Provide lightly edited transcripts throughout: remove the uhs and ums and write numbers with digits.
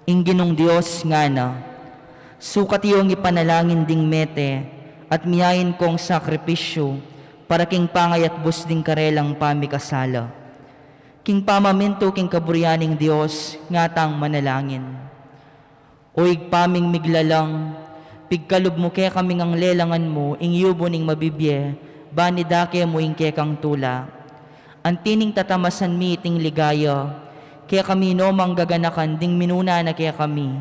Inginong Diyos nga na, sukat iyong ipanalangin ding mete at miyayin kong sakripisyo para king pangayat bus ding karelang pamikasala. King pamaminto king kaburyaning Diyos ngatang manalangin. Oig paming miglalang, pigkalob mo kaya kaming ang lelangan mo, ingyubo ning mabibye, bani dake mo ing kekang tula. Antining tatamasan mi iting ligaya, kaya kami no manggaganakan ding minuna na kaya kami.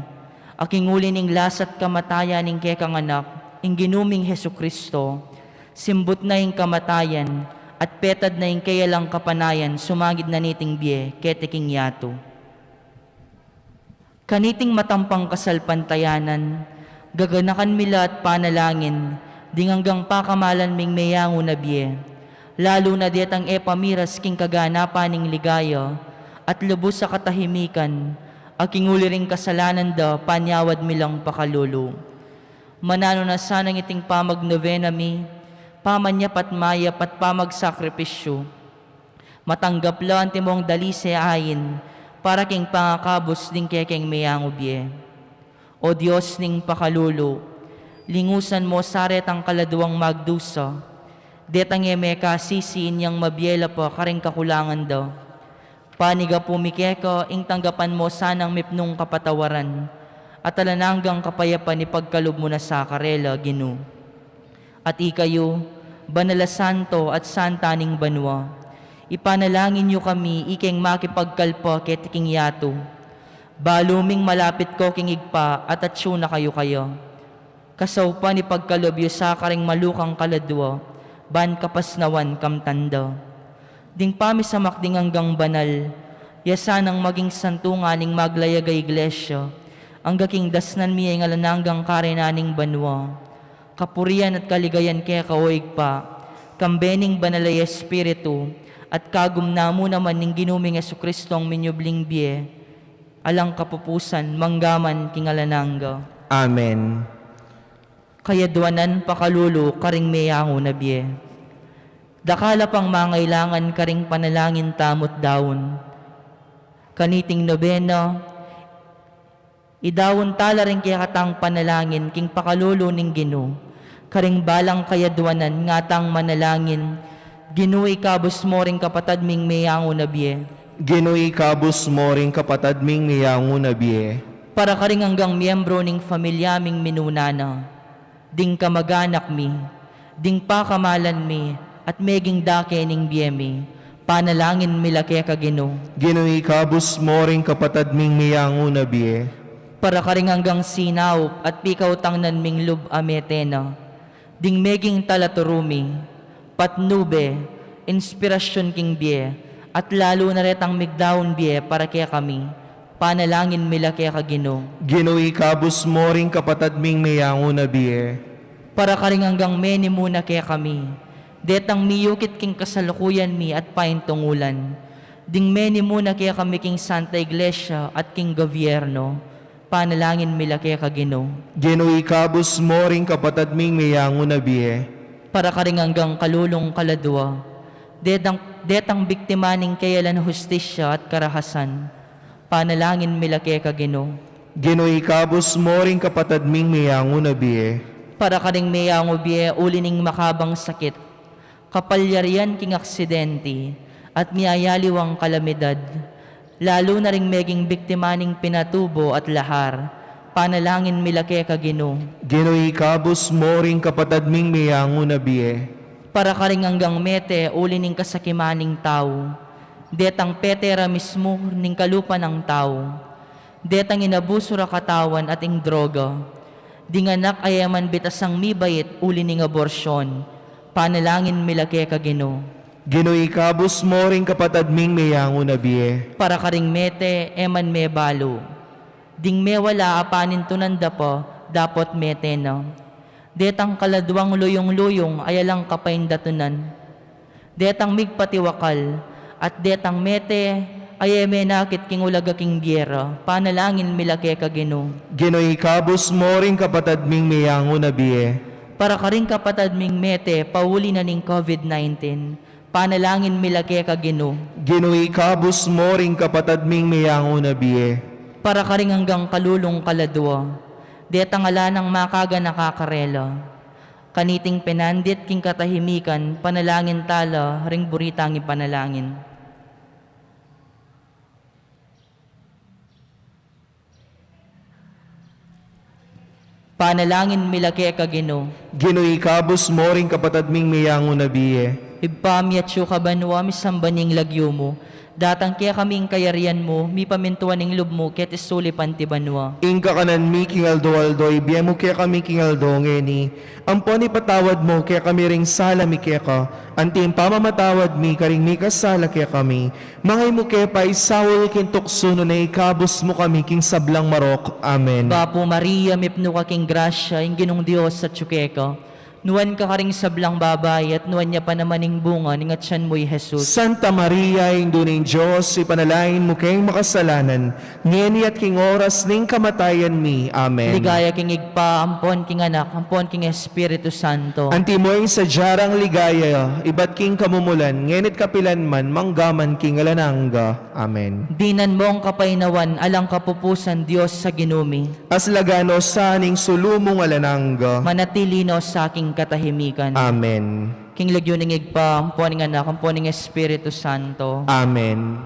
Aking uli ning lasat kamatayan ning kekang anak, ing ginuming Hesu Kristo, simbot na ing kamatayan, at petad na ing kayalang kapanayan, sumagid na niting biye, ketiking yato. Kaniting matampang kasalpantayanan, gaganakan mila at panalangin, ding hanggang pakamalan ming mayango na biye, lalo na dietang epamiras king kaganapan ning ligaya, at lubos sa katahimikan, aking uli ring kasalanan da, panyawad milang pakalulu. Manano na sanang iting pamagnovena mi, pamanyap at mayap at pamagsakripisyo, matanggap lang timong dalise ayin, para king pangakabos ding kekeng mayango biye. O Diyos ning pakalulu, lingusan mo saret ang kaladuang magdusa, detang emeka sisiin yang mabiyela po karing kakulangan daw. Paniga pumikeka, ing tanggapan mo sanang mipnong kapatawaran, at alananggang kapayapan ni pagkalob mo na sa karela, Ginu. At ikayo, Banala Santo at Santaning Banwa, ipanalangin niyo kami, ikeng makipagkalpa ketiking yato, baluming malapit ko king igpa at atsyo na kayo. Kasaw pa ni pagkalobyo sa karing malukang kaladwa, ban kapasnawan kamtanda. Ding pami sa makding hanggang banal, yasanang maging santunganing maglayagay iglesia, ang gaking dasnan miya ng alananggang karenaning banwa. Kapurian at kaligayan kaya kaoig pa, kambening banalay espiritu, at kagumnamo naman ning ginuming Hesu Kristong minyubling biye, alang kapupusan, manggaman king alanangga. Amen. Kaya duwanan pakalulu karing mayango na biye. Dakala pang mangailangan karing panalangin tamot daon. Kaniting nobena, idawon tala rin kaya katang panalangin king pakalulu ning Ginu. Karing balang kaya duwanan ngatang manalangin, Ginu ikabos mo ring kapatad ming mayango na biye. Ginu ikabos mo ring kapatad ming mayango na biye. Para karing hanggang miyembro ning familya ming minunana, ding kamaganak mi, ding pakamalan mi, at meging dake ning biyemi, panalangin milake ka Ginu. Ginu ikabos mo ring kapatad ming mayango na biye. Para karing hanggang sinaw at pikaw tangnan ming lub ametena, ding meging talaturumi, patnube, inspirasyon king biye, at lalo na retang migdaon biye para kaya kami, panalangin milake ka Ginu. Ginu ikabos mo ring kapatad ming mayango na biye. Para karing hanggang meni muna kaya kami, detang miyukit king kasalukuyan mi at paintungulan, ding meni muna kaya kami king Santa Iglesia at king gobyerno, panalangin milake ka Ginu. Ginu ikabos mo ring kapatad ming mayango na biye. Para karing hanggang kalulong kaladwa, detang biktima ning kayalan hustisya at karahasan, panalangin milake ka Ginu. Ginu ikabos mo ring kapatad ming mayango na biye. Para karing mayango biye uli ning makabang sakit, kapalyarian king aksidente, at miyayaliwang kalamidad, lalo na ring meging biktima ning pinatubo at lahar, panalangin milake ka Ginu. Ginu ikabos mo ring kapatad ming mayango na biye. Para karing hanggang mete uli ning kasakimaning tao, detang petera mismo ning kalupa ng tao, detang inabuso ra katawan at ing droga, dinganak ayaman bitasang mibayit uli ning aborsyon, panalangin milake ka Ginu. Ginu ikabos mo ring kapatad ming mayango na biye. Para karing mete eman me balo, ding me wala apanin tunanda po, dapot mete no. Detang kaladwang luyong-luyong ayalang kapaindatunan, detang migpatiwakal, at detang mete ayeme nakit king ulaga king biyera, panalangin milake ka Ginu. Ginu ikabos mo ring kapatad ming mayango na biye. Para karing kapatad ming mete pauli na ning COVID-19, panalangin milake ka Ginu. Ginu ikabos mo ring kapatad ming mayango na biye. para ka rin hanggang kalulong kaladwa, detangala ng makaga nakakarela. Kaniting penandit king katahimikan, panalangin tala, ring buritang ipanalangin. Panalangin milake ka Ginoo, Ginoy kabus mo rin kapatad ming miyango na biye. ibpami at siyo kabanwa misambaning lagyo mo, datang kaya kaming kayarian mo, mi pamintuan ng lub mo, ket isuli pantibanwa. Ingka kanan mi kingaldo-aldo, ibiya mo kaya kami kingaldo ngeni. Ampon ipatawad mo kaya kami ring sala mi kaya ka. Anting pamamatawad mi karing mi kasala kaya kami. Mangay mo kaya pa isawol kintukso no na ikabos mo kami king sablang marok. Amen. Bapo Maria, mipno ka king grasya, ing ginong Diyos sa tsukeka. Nuwan ka karing sablang babay, at nuwan niya pa namaning bunga, ning atyan mo'y Jesus. Santa Maria, Ingdo ng Diyos, ipanalangin mo kayong makasalanan, ngeni at king oras ning kamatayan mi. Amen. Ligaya king igpa, ampon king anak, ampon king Espiritu Santo. Anti mo yung sadyarang ligaya, iba't king kamumulan, ngenit kapilan man, manggaman king alanangga. Amen. Dinan mo ang kapainawan, alang kapupusan Diyos sa ginumi. As lagano sa aning sulumong alanangga. Manatilino sa aking katahimikan. Amen. King lagyo ning igpa, ampon ning anak, ampon ning Espiritu Santo. Amen.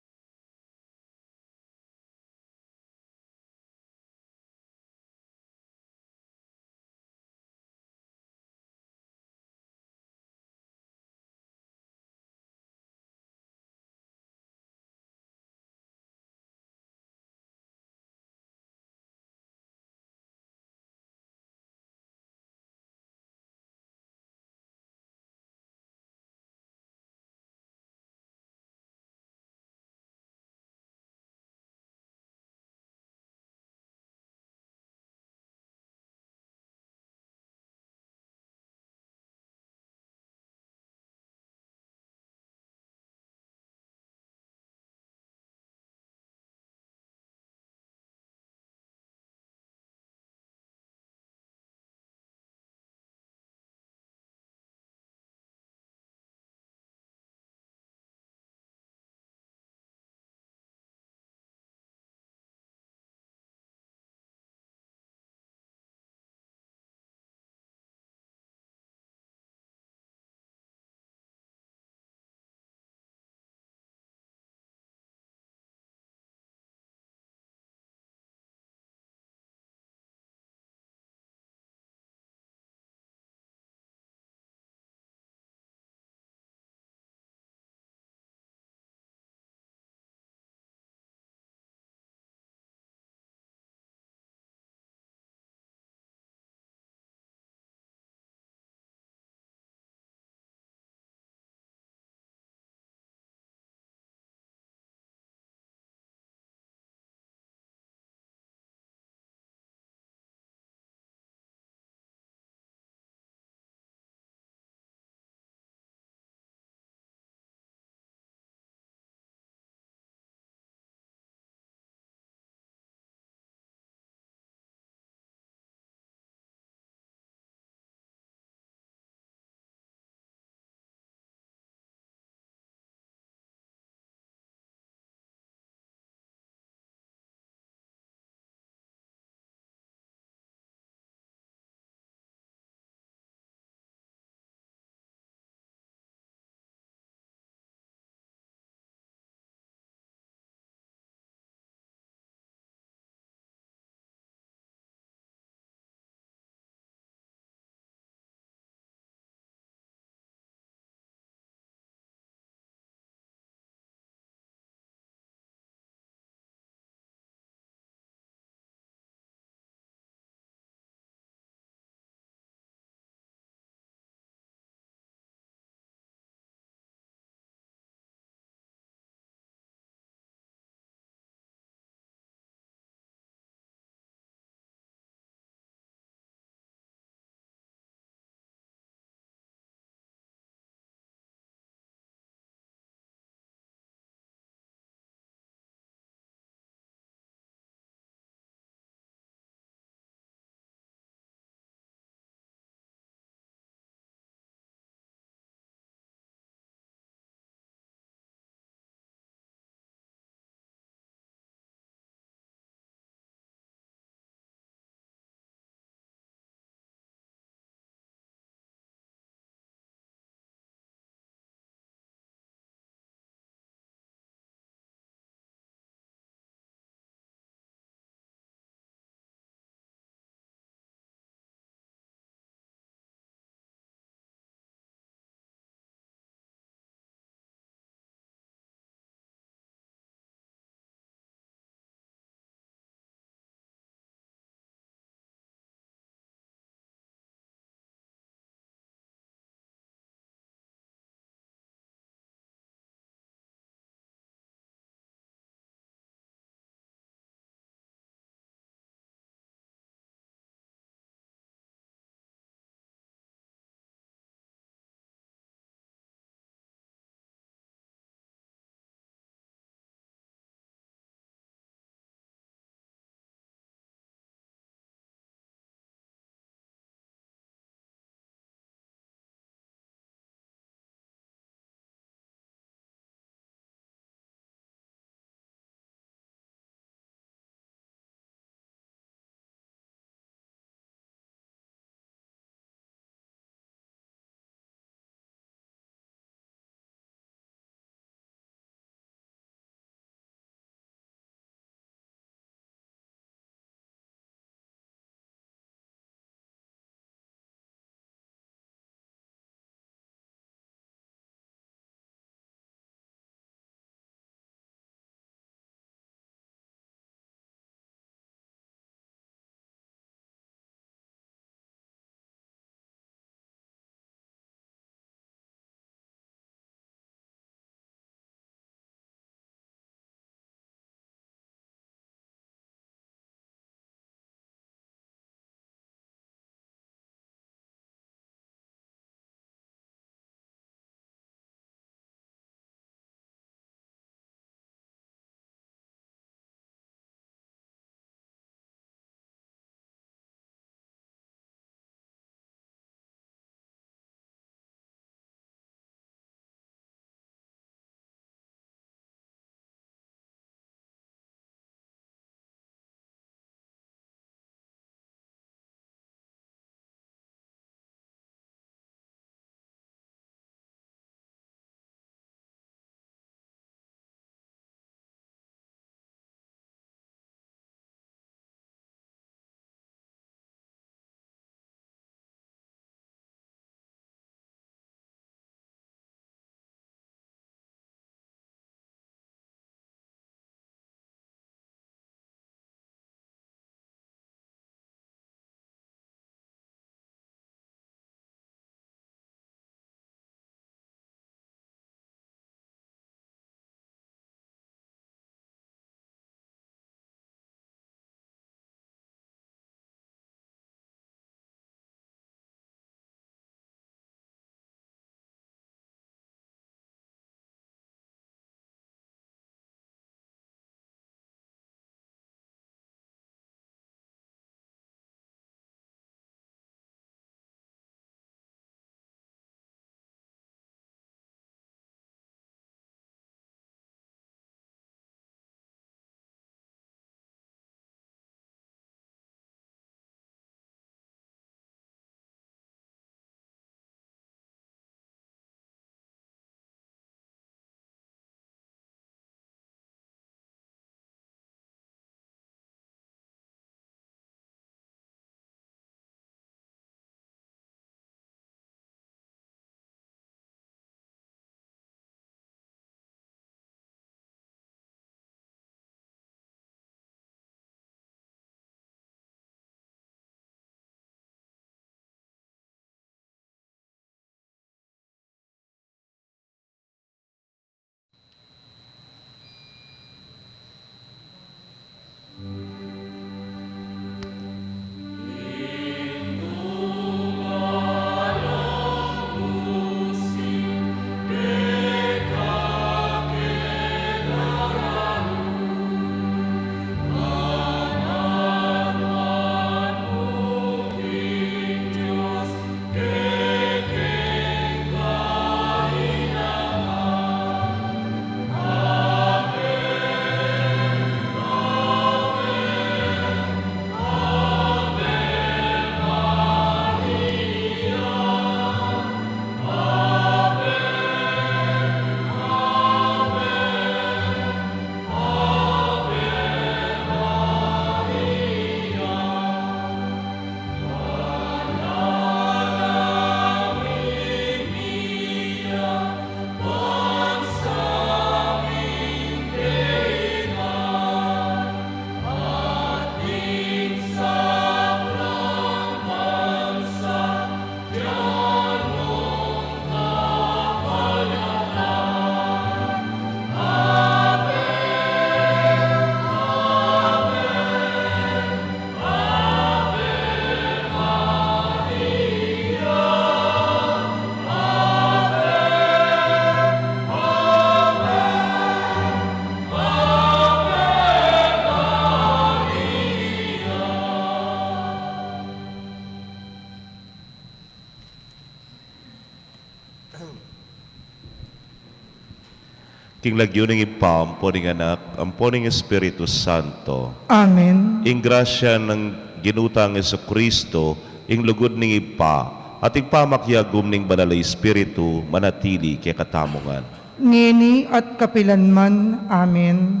King lagyo ng ipa, amponing anak, amponing Espiritu Santo. Amen. Ing grasya ng ginutang Kristo, ing lugod ng ipa, at ing pamakyagom ng banal na Espiritu, manatili kay katamungan. Ngini at kapilanman. Amen.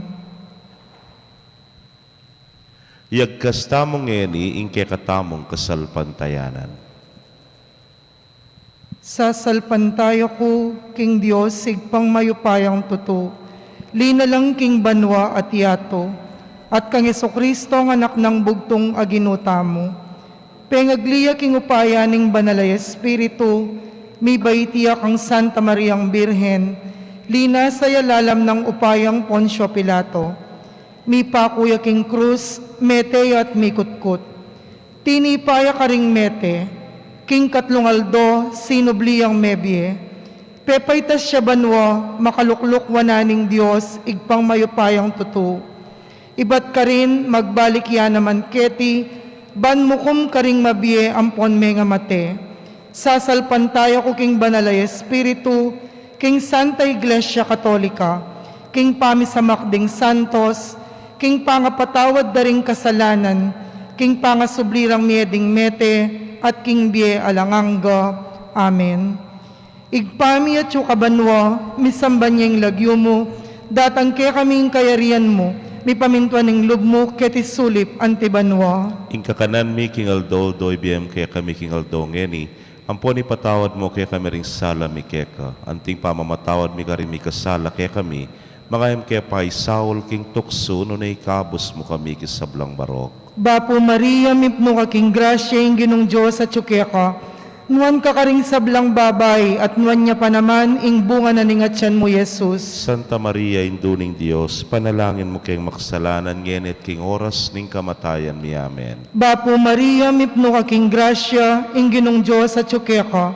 Yagkas tamong ngeni, ing kay katamong kasalpantayanan. Sasalpantayo ko, King Diyos, sigpang mayupayang tuto. Linalang King Banwa at Yato, at kang Kristo ang anak ng bugtong aginuta mo. Pengagliya King upaya ning banalay Espiritu, may baitiya kang Santa Mariang Birhen, lina sa yalalam ng upayang Poncio Pilato. Mi pakuya King Cruz, mete at mikutkut. Tinipaya ka ring mete, King Katlungaldo, sinubliyang mebye. Pepaytas siya banwa, makalukluk wananing Diyos, igpang mayupayang tutu. Ibat ka rin, magbalik ya naman keti, ban mukum ka ring mabye, ampon menga mate. Sasalpan tayo ko King Banalay Espiritu, King Santa Iglesia Katolika, King Pamisamakding Santos, King Pangapatawad daring kasalanan, King Pangasublirang mieding mete, at King Bie Alanganga. Amen. Igpami at yukabanwa, misamban niyang lagyo mo, datang ke kaming kayarian mo, mi pamintuan ng lub mo, ketisulip antibanwa. Ing kakanan mi King Aldo, doy biyem kay kami King Aldo ngeni, ampon ipatawad mo kay kami ring sala mi keka, anting pamamatawad mi karin mi kasala kay kami, mga kay pay Saul King Tukso, no na ikabos mo kami kisablang barok. Bapo Maria, mipno ka King Gracia, yung ginong Diyos at ka. Nuan ka karing sablang babay, at nuan niya pa naman, ing bunga na ningatyan mo, Jesus. Santa Maria, induning Diyos, panalangin mo kayong makasalanan, ngenit king oras ning kamatayan mi. Amen. Bapo Maria, mipno ka King Gracia, yung ginong Diyos at ka.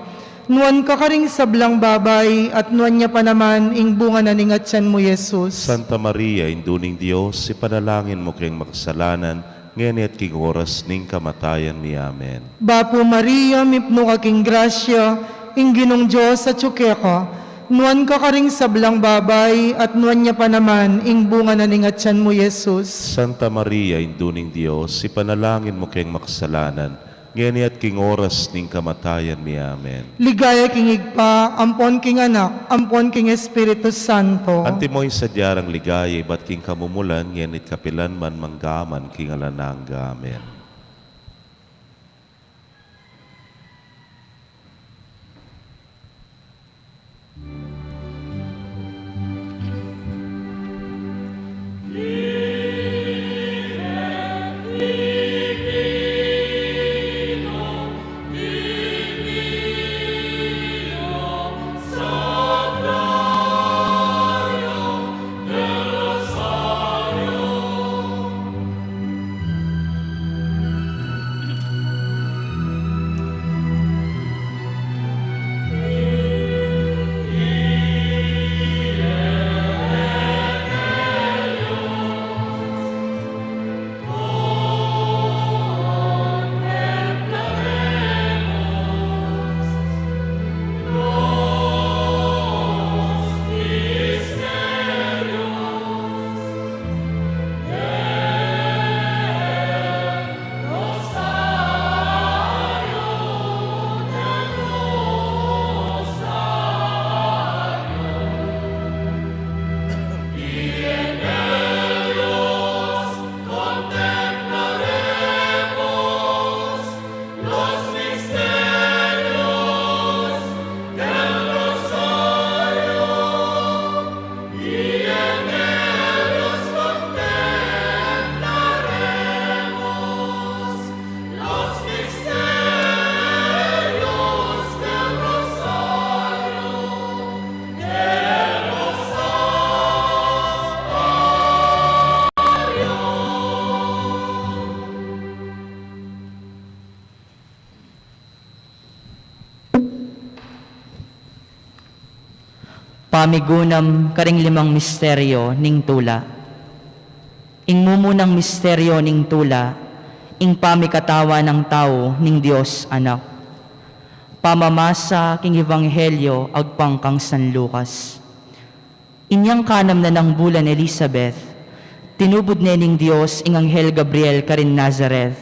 Nuan ka karing sablang babay, at nuan niya pa naman, ing bunga na ningatyan mo, Jesus. Santa Maria, induning Diyos, ipanalangin mo kayong makasalanan, ngenit king oras ning kamatayan mi. Amen. Bapo Maria, mipno ka King Gracia, ing ginong Diyos at ka. Nuan ka karing sablang babay, at nuan niya pa naman, ing bunga na ningatyan mo, Jesus. Santa Maria, induning Diyos, ipanalangin mo kayong makasalanan, ngenit king oras ning kamatayan mi. Amen. Ligaya King Igpa, ampon King Anak, ampon King Espiritu Santo. Antimoy sa diyarang ligaya, iba't king kamumulan, ngenit kapilan man manggaman, king alananga. Amen. Pamigunam karing limang misteryo ning tula. Ing mumunang misteryo ning tula, ing pamikatawa ng tao ning Dios anak. Pamamasa king ebanghelyo agpang kang San Lucas. Inyang kanam na ng bulan Elizabeth, tinubod nening Diyos ing Anghel Gabriel karin Nazareth,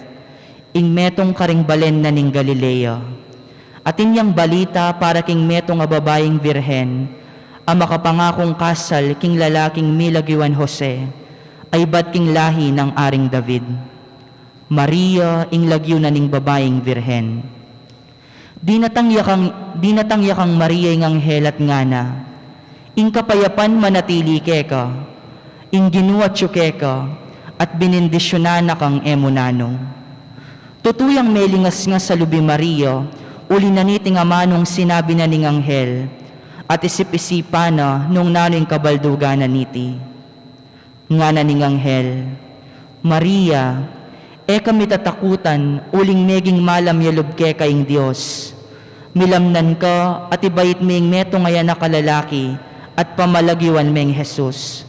ing metong karing balen na ning Galilea. At inyang balita para king metong a babaeng birhen, ang makapangakong kasal king lalaking milagyawan Jose, ay bat king lahi ng aring David. Maria, ing lagyo na ning babaeng birhen. Di natangyakang Maria ing anghel at ngana, ing kapayapan manatili keka, ing ginuatyo keka, at binindisyonan na kang emunano. Tutuyang melingas nga sa lubi Maria, uli na niting amanong sinabi na ning anghel, at isip-isipa na nung nano'y kabaldugan na niti. Nga na ning anghel, Maria, kami tatakutan, uling meging malam yalub ke kaing Diyos. Milamnan ka, at ibayit ming meto ngayon na kalalaki, at pamalagiwan ming Jesus.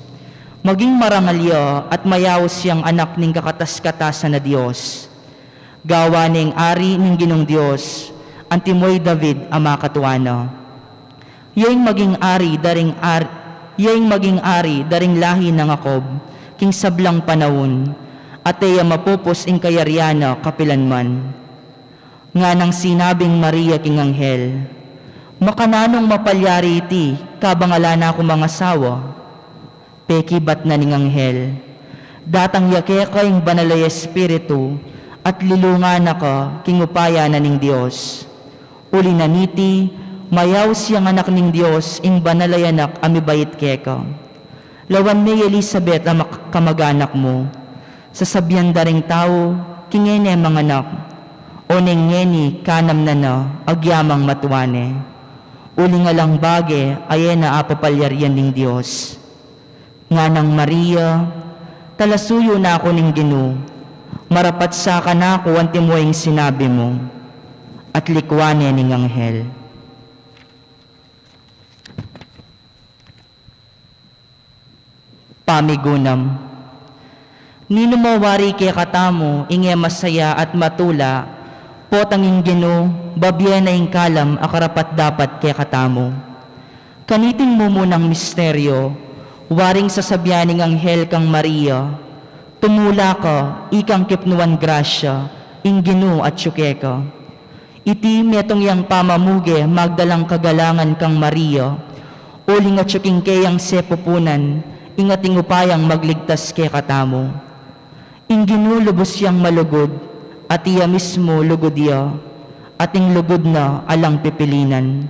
Maging marangalya, at mayaw siyang anak ning kakatas-katasan na Diyos. Gawa ning ari ning ginong Diyos, antimoy David ama katuana. Yaing maging ari daring lahi ng Jacob, king sablang panahon, at iya mapupos ing kayaryana kapilanman. Nga nang sinabing Maria king anghel, makananong mapalyari iti, kabangalana ko mga sawa. Peki bat na ning anghel, datang yake ka ing banalay espiritu, at lilungan ka king upaya na ning Diyos. Uli na niti, mayaw siyang anak ning Diyos, ing banalay anak amibait keka. Lawan ni Elizabeth ang kamag-anak mo, sasabihan daring tao, kingene mga anak, o nengeni kanam na na, agyamang matuane. Uli nga lang bage, ayena apapalyaryan ning Diyos. Nga nang Maria, talasuyo na ako ning Ginu, marapat sa kanako ang timoying sinabi mo, at likwane ning anghel. Pamigunam. Nino mawari kaya katamo, inge masaya at matula, potanging Gino, babya na ing kalam, akarapat dapat kaya katamo. Kaniting mo munang misteryo, waring sasabyaning anghel kang Maria, tumula ka, ikang kipnuan grasya, ing Gino at syukeka. Iti metong yang pamamuge, magdalang kagalangan kang Maria, uling at syuking kayang sepupunan, ingating upayang magligtas kaya katamo. Ing ginulubos siyang malugod, at iya mismo lugod iya, at ing lugod na alang pipilinan.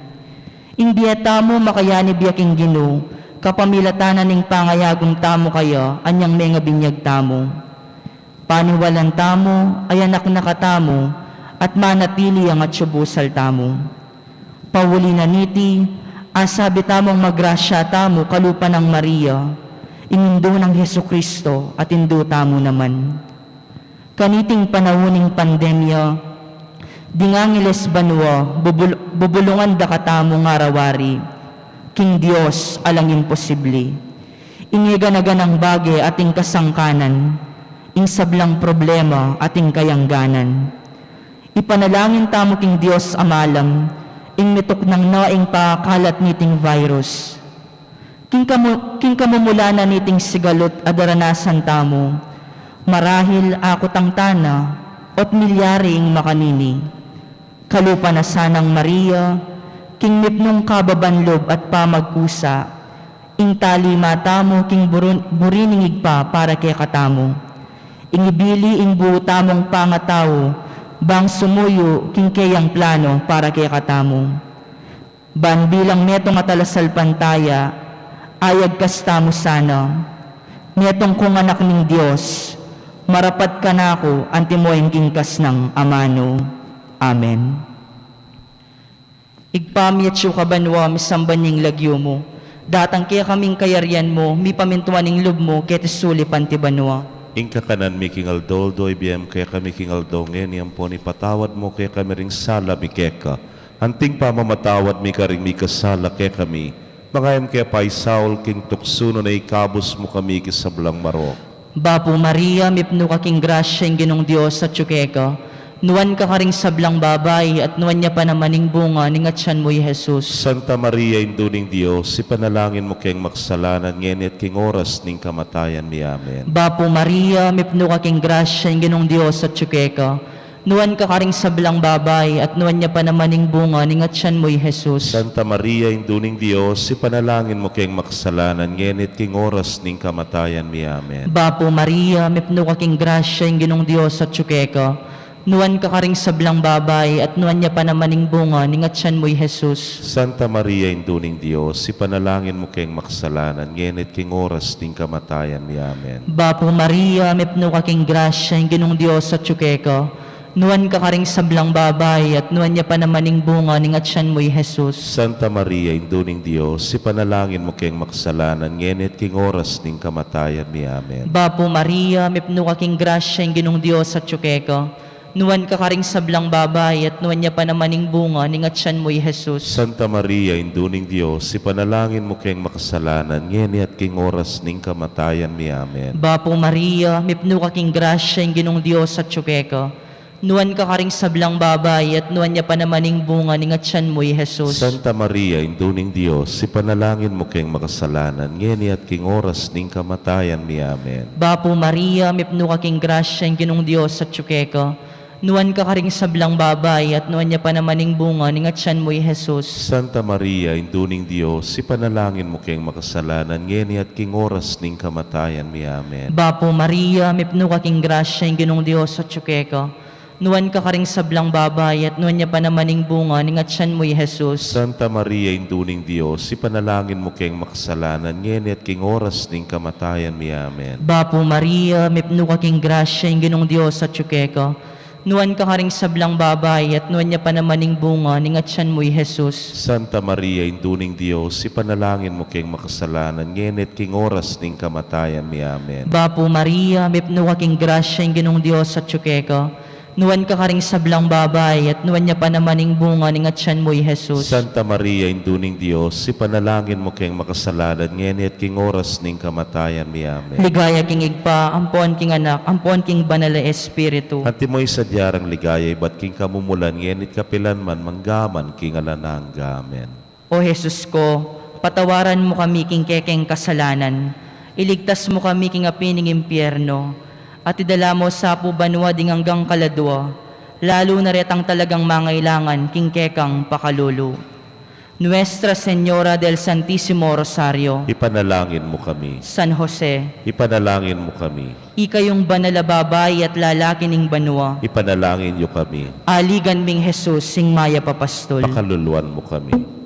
Ing biyata mo makayani biyaking Ginu, kapamilatanan ning pangayagong tamo kaya, anyang mga binyag tamo. Paniwalan tamo, ay anak na katamo, at manatili ang atsyubusal tamo. Pawuli na niti, asabi tamong magrasya tamo kalupa ng Maria, inundo ng Hesu Kristo at indo tamo naman. Kaniting panahuning pandemya, dingangiles banwa, bubulungan da katamo nga rawari, king Diyos alang imposible. Iniganagan ang bagay ating kasangkanan, ing sablang problema ating kayangganan. Ipanalangin tamo king Diyos amalam, ing mitok ng naing pakakalat niting virus. King kamumula na niting sigalot adaranasan tamo, marahil ako tangtana, ot milyaring makanini. Kalupa na sanang Maria, king nipnong kababanlob at pamagkusa, ing tali matamo king buriningig pa para kay katamo. Ing ibili ing buo tamong pangatao, bang sumuyo king kayang plano para kay katamo. Ban bilang metong atalasal pantaya, ayag kastamo sana, netong kung anak ng Diyos, marapat ka na ako, antimoyeng kingkas ng amano. Amen. Igpamiat siyo kabanwa, misambaning lagyo mo, datang kaya kaming kayaryan mo, mi pamintuaning lub mo, ketisuli pantibanwa. Ingka kanan mi kingaldo, do ibiyem kaya kami kingaldo, ngayon po ni patawad mo kaya kami ring sala mi keka. Anting pamamatawad mi karing mi kasala kaya kami, mangayam kaya pa'y Saul king tuksuno na ikabos mo kami kisablang marok. Bapo Maria, mipno ka king grasya ing ginong Diyos at syukeka, Nuwan ka karing sablang babay, at nuwan niya pa namaning bunga, ningatsan mo Jesus. Santa Maria, Induning Diyos, ipanalangin mo kayong maksalanan, ngayon at king oras ning kamatayan mi. Amen. Bapo Maria, mipno ka king grasya, yung ginong Diyos at tsukeka. Nuwan ka karing sablang babay, at nuwan niya pa namaning bunga, ningatsan mo Jesus. Santa Maria, Induning Diyos, ipanalangin mo kayong maksalanan, ngayon at king oras ning kamatayan mi. Amen. Bapo Maria, mipno ka king grasya, yung ginong Diyos at tsukeka. Nuwan ka karing sablang babay, at nuwan niya pa namaning bunga, ningatsan mo Jesus. Santa Maria, Induning Diyos, ipanalangin mo kayong maksalanan, ngayon at king oras ning kamatayan mi. Amen. Bapo Maria, mipno ka king grasya, yung ginong Diyos at tsukeka. Nuwan ka karing sablang babay, at nuwan niya pa namaning bunga, ningatsan mo Jesus. Santa Maria, Induning Diyos, ipanalangin mo kayong maksalanan, ngayon at king oras ning kamatayan mi. Amen. Bapo Maria, mipno ka king grasya, yung ginong Diyos at tsukeka. Nuwan ka karing sablang babay, at nuwan niya pa namaning bunga, ningatsan mo Jesus. Santa Maria, Induning Diyos, ipanalangin mo kayong makasalanan, ngayon at king oras ning kamatayan mi. Amen. Bapo Maria, mipno ka king grasya, yung ginong Diyos at tsukeka. Nuwan ka karing sablang babay, at nuwan niya pa namaning bunga, ningatsan mo Jesus. Santa Maria, Induning Diyos, ipanalangin mo kayong makasalanan, ngayon at king oras ning kamatayan mi. Amen. Bapo Maria, mipno ka king grasya, yung ginong Diyos at tsukeka. Nuwan ka karing sablang babay, at nuwan niya pa namaning bunga, ningatsan mo Jesus. Santa Maria, Induning Diyos, ipanalangin mo kayong makasalanan, ngayon at king oras ning kamatayan mi. Amen. Bapo Maria, mipno ka king grasya, yung ginong Diyos at tsukeka. Nuwan ka karing sablang babay, at nuwan niya pa namaning bunga, ningatsan mo Jesus. Santa Maria, Induning Diyos, ipanalangin mo kayong makasalanan, ngayon at king oras ning kamatayan mi. Amen. Bapo Maria, mipno ka king grasya, yung ginong Diyos at tsukeka. Nuwan ka karing sablang babay, at nuwan niya pa namaning bunga, ningatsan mo Jesus. Santa Maria, Induning Diyos, ipanalangin mo kayong makasalanan, ngayon at king oras ning kamatayan mi. Amen. Bapo Maria, mipno ka king grasya, yung ginong Diyos at tsukeka. Nuwan ka karing sablang babay, at nuwan niya pa namaning bunga, ningatsan mo Jesus. Santa Maria, Induning Diyos, ipanalangin mo kayong makasalanan, ngayon at king oras ning kamatayan mi. Amen. Ligaya king igpa, ampon king anak, ampon king banal na espiritu. Anti mo'y sadyarang ligaya, ba't king kamumulan, ngayon at kapilan man, manggaman, king alanangga. Amen. O Jesus ko, patawaran mo kami king kekeng kasalanan. Iligtas mo kami king apining impyerno. At idala mo sa pubanwa ding hanggang kaladwa, lalo na retang talagang mangailangan king kekang pakalulu. Nuestra Señora del Santísimo Rosario, Ipanalangin mo kami. San Jose, Ipanalangin mo kami. ikayong banal na babay at lalaki ning banwa, Ipanalangin niyo kami. aligan ming Jesus sing maya papastol. Pakaluluan mo kami.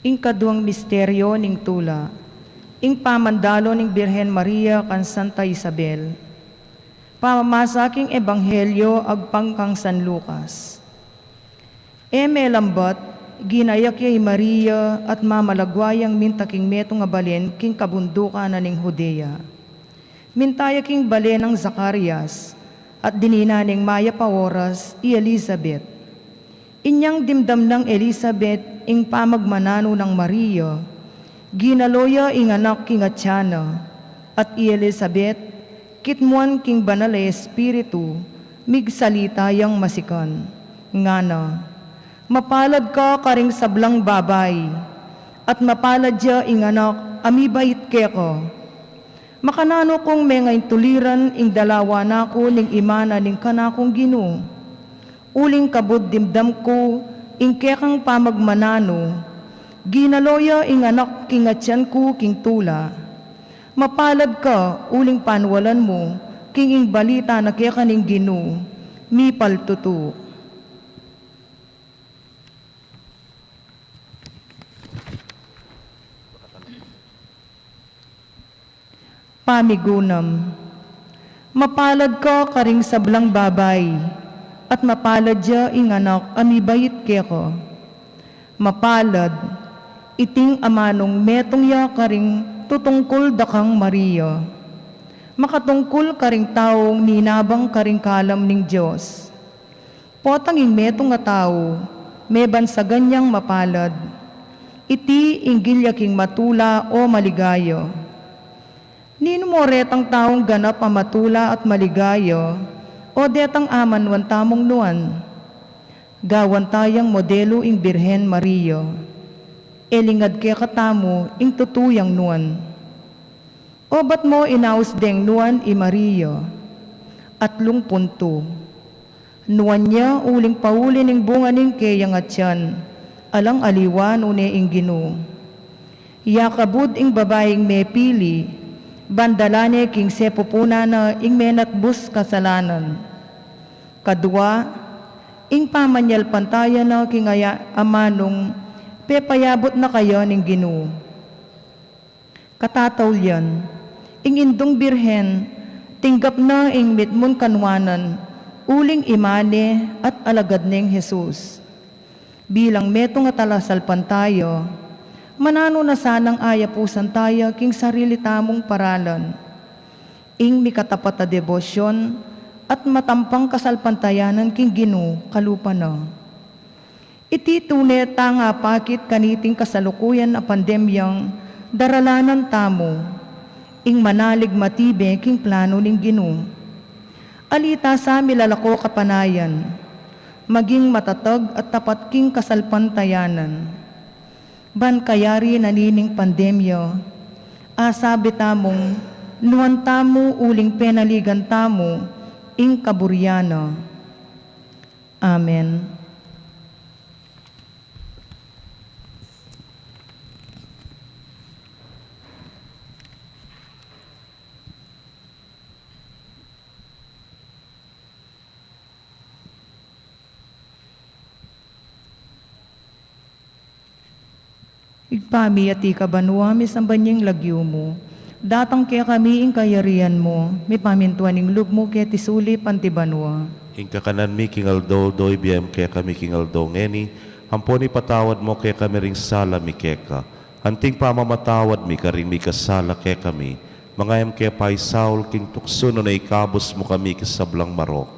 Ing kaduang misteryo ning tula, ing pamandalo ning Birhen Maria kan Santa Isabel. Pamamasaking ebanghelyo agpang kang San Lucas. Lambat, ginayak yay Maria at mamalagwayang mintaking metong nga balen king kabundukan na ning Judea. Mintayaking balen ng Zacarias at dininaning Maya Paoras i Elizabeth. Inyang dimdam ng Elizabeth ing pamagmanano ng Maria, ginaloya ing anak king Atyana, at i Elizabeth, kitmuan king banal na espiritu, migsalita yang masikan. Ngana, mapalad ka karing sablang babay, at mapalad ya ing anak, amibait keko. Makanano kong mengay tuliran ing dalawa nako ning imana ning kanakong Ginoo. Uling kabod dimdam ko, ing kekang pamagmanano, ginaloya ing anak king atyan ko king tula. Mapalad ka, uling panwalan mo, king ing balita na kekaning Ginoo, mipal tutu. Pamigunam, mapalad ka karing sablang babay, at mapalad ya ing anak amibait keko. Mapalad, iting amanong metong ya karing tutungkol dakang Maria. Makatungkol karing taong ninabang karing kalam ning Diyos. Potang ing metong nga tao, meban sa ganyang mapalad. Iti inggil yaking matula o maligayo. Nino mo retang taong ganap ang matula at maligayo, o detang aman wan tamong nuan. Gawan tayang modelo ing Birhen Maria. Elingad kaya katamo ing tutuyang nuan. O ba't mo inaus deng nuan i Maria? Atlong punto. Nuan niya uling paulin ing bunga ning kayang atyan, alang aliwan une ing Ginoo. Yakabud ing babaeng may pili, bandalane king sepupuna na ing menatbus kasalanan. Kadua, ing pamanyal pantaya na king amanong pepayabot na kayo ning Ginoo. Katatawlyan, ing indong birhen, tinggap na ing mitmon kanwanan, uling imane at alagad ning Jesus. Bilang metong atalasal pantayo, manano na sanang ayapusan tayo king sarili tamong paralan. Ing mikatapat na debosyon at matampang kasalpantayanan king Ginoo kalupa na. Iti tunay tanga pakit kaniting kasalukuyan na pandemyang daralanan tamo. Ing manalig matibe king plano ning Ginoo. Alita sa milalako kapanayan, maging matatag at tapat king kasalpantayanan. Ban kayari nanining pandemya, asabi tamong, nuwan tamo uling penaligan tamo, ing kaburyana. Amen. Igpami at ikabanwa, misambanyeng lagyo mo. Datang kaya kami ing kayarian mo, may pamintuan ing lub mo kaya tisuli pantibanwa. Ing kakanan mi kingaldo doy biyem kaya kami kingaldo ngeni, amponi patawad mo kaya kami ring sala mi keka. Anting pamamatawad mi karing mi kasala kaya kami, mangayam kaya pa'y Saul king tuksuno na ikabos mo kami kasablang marok.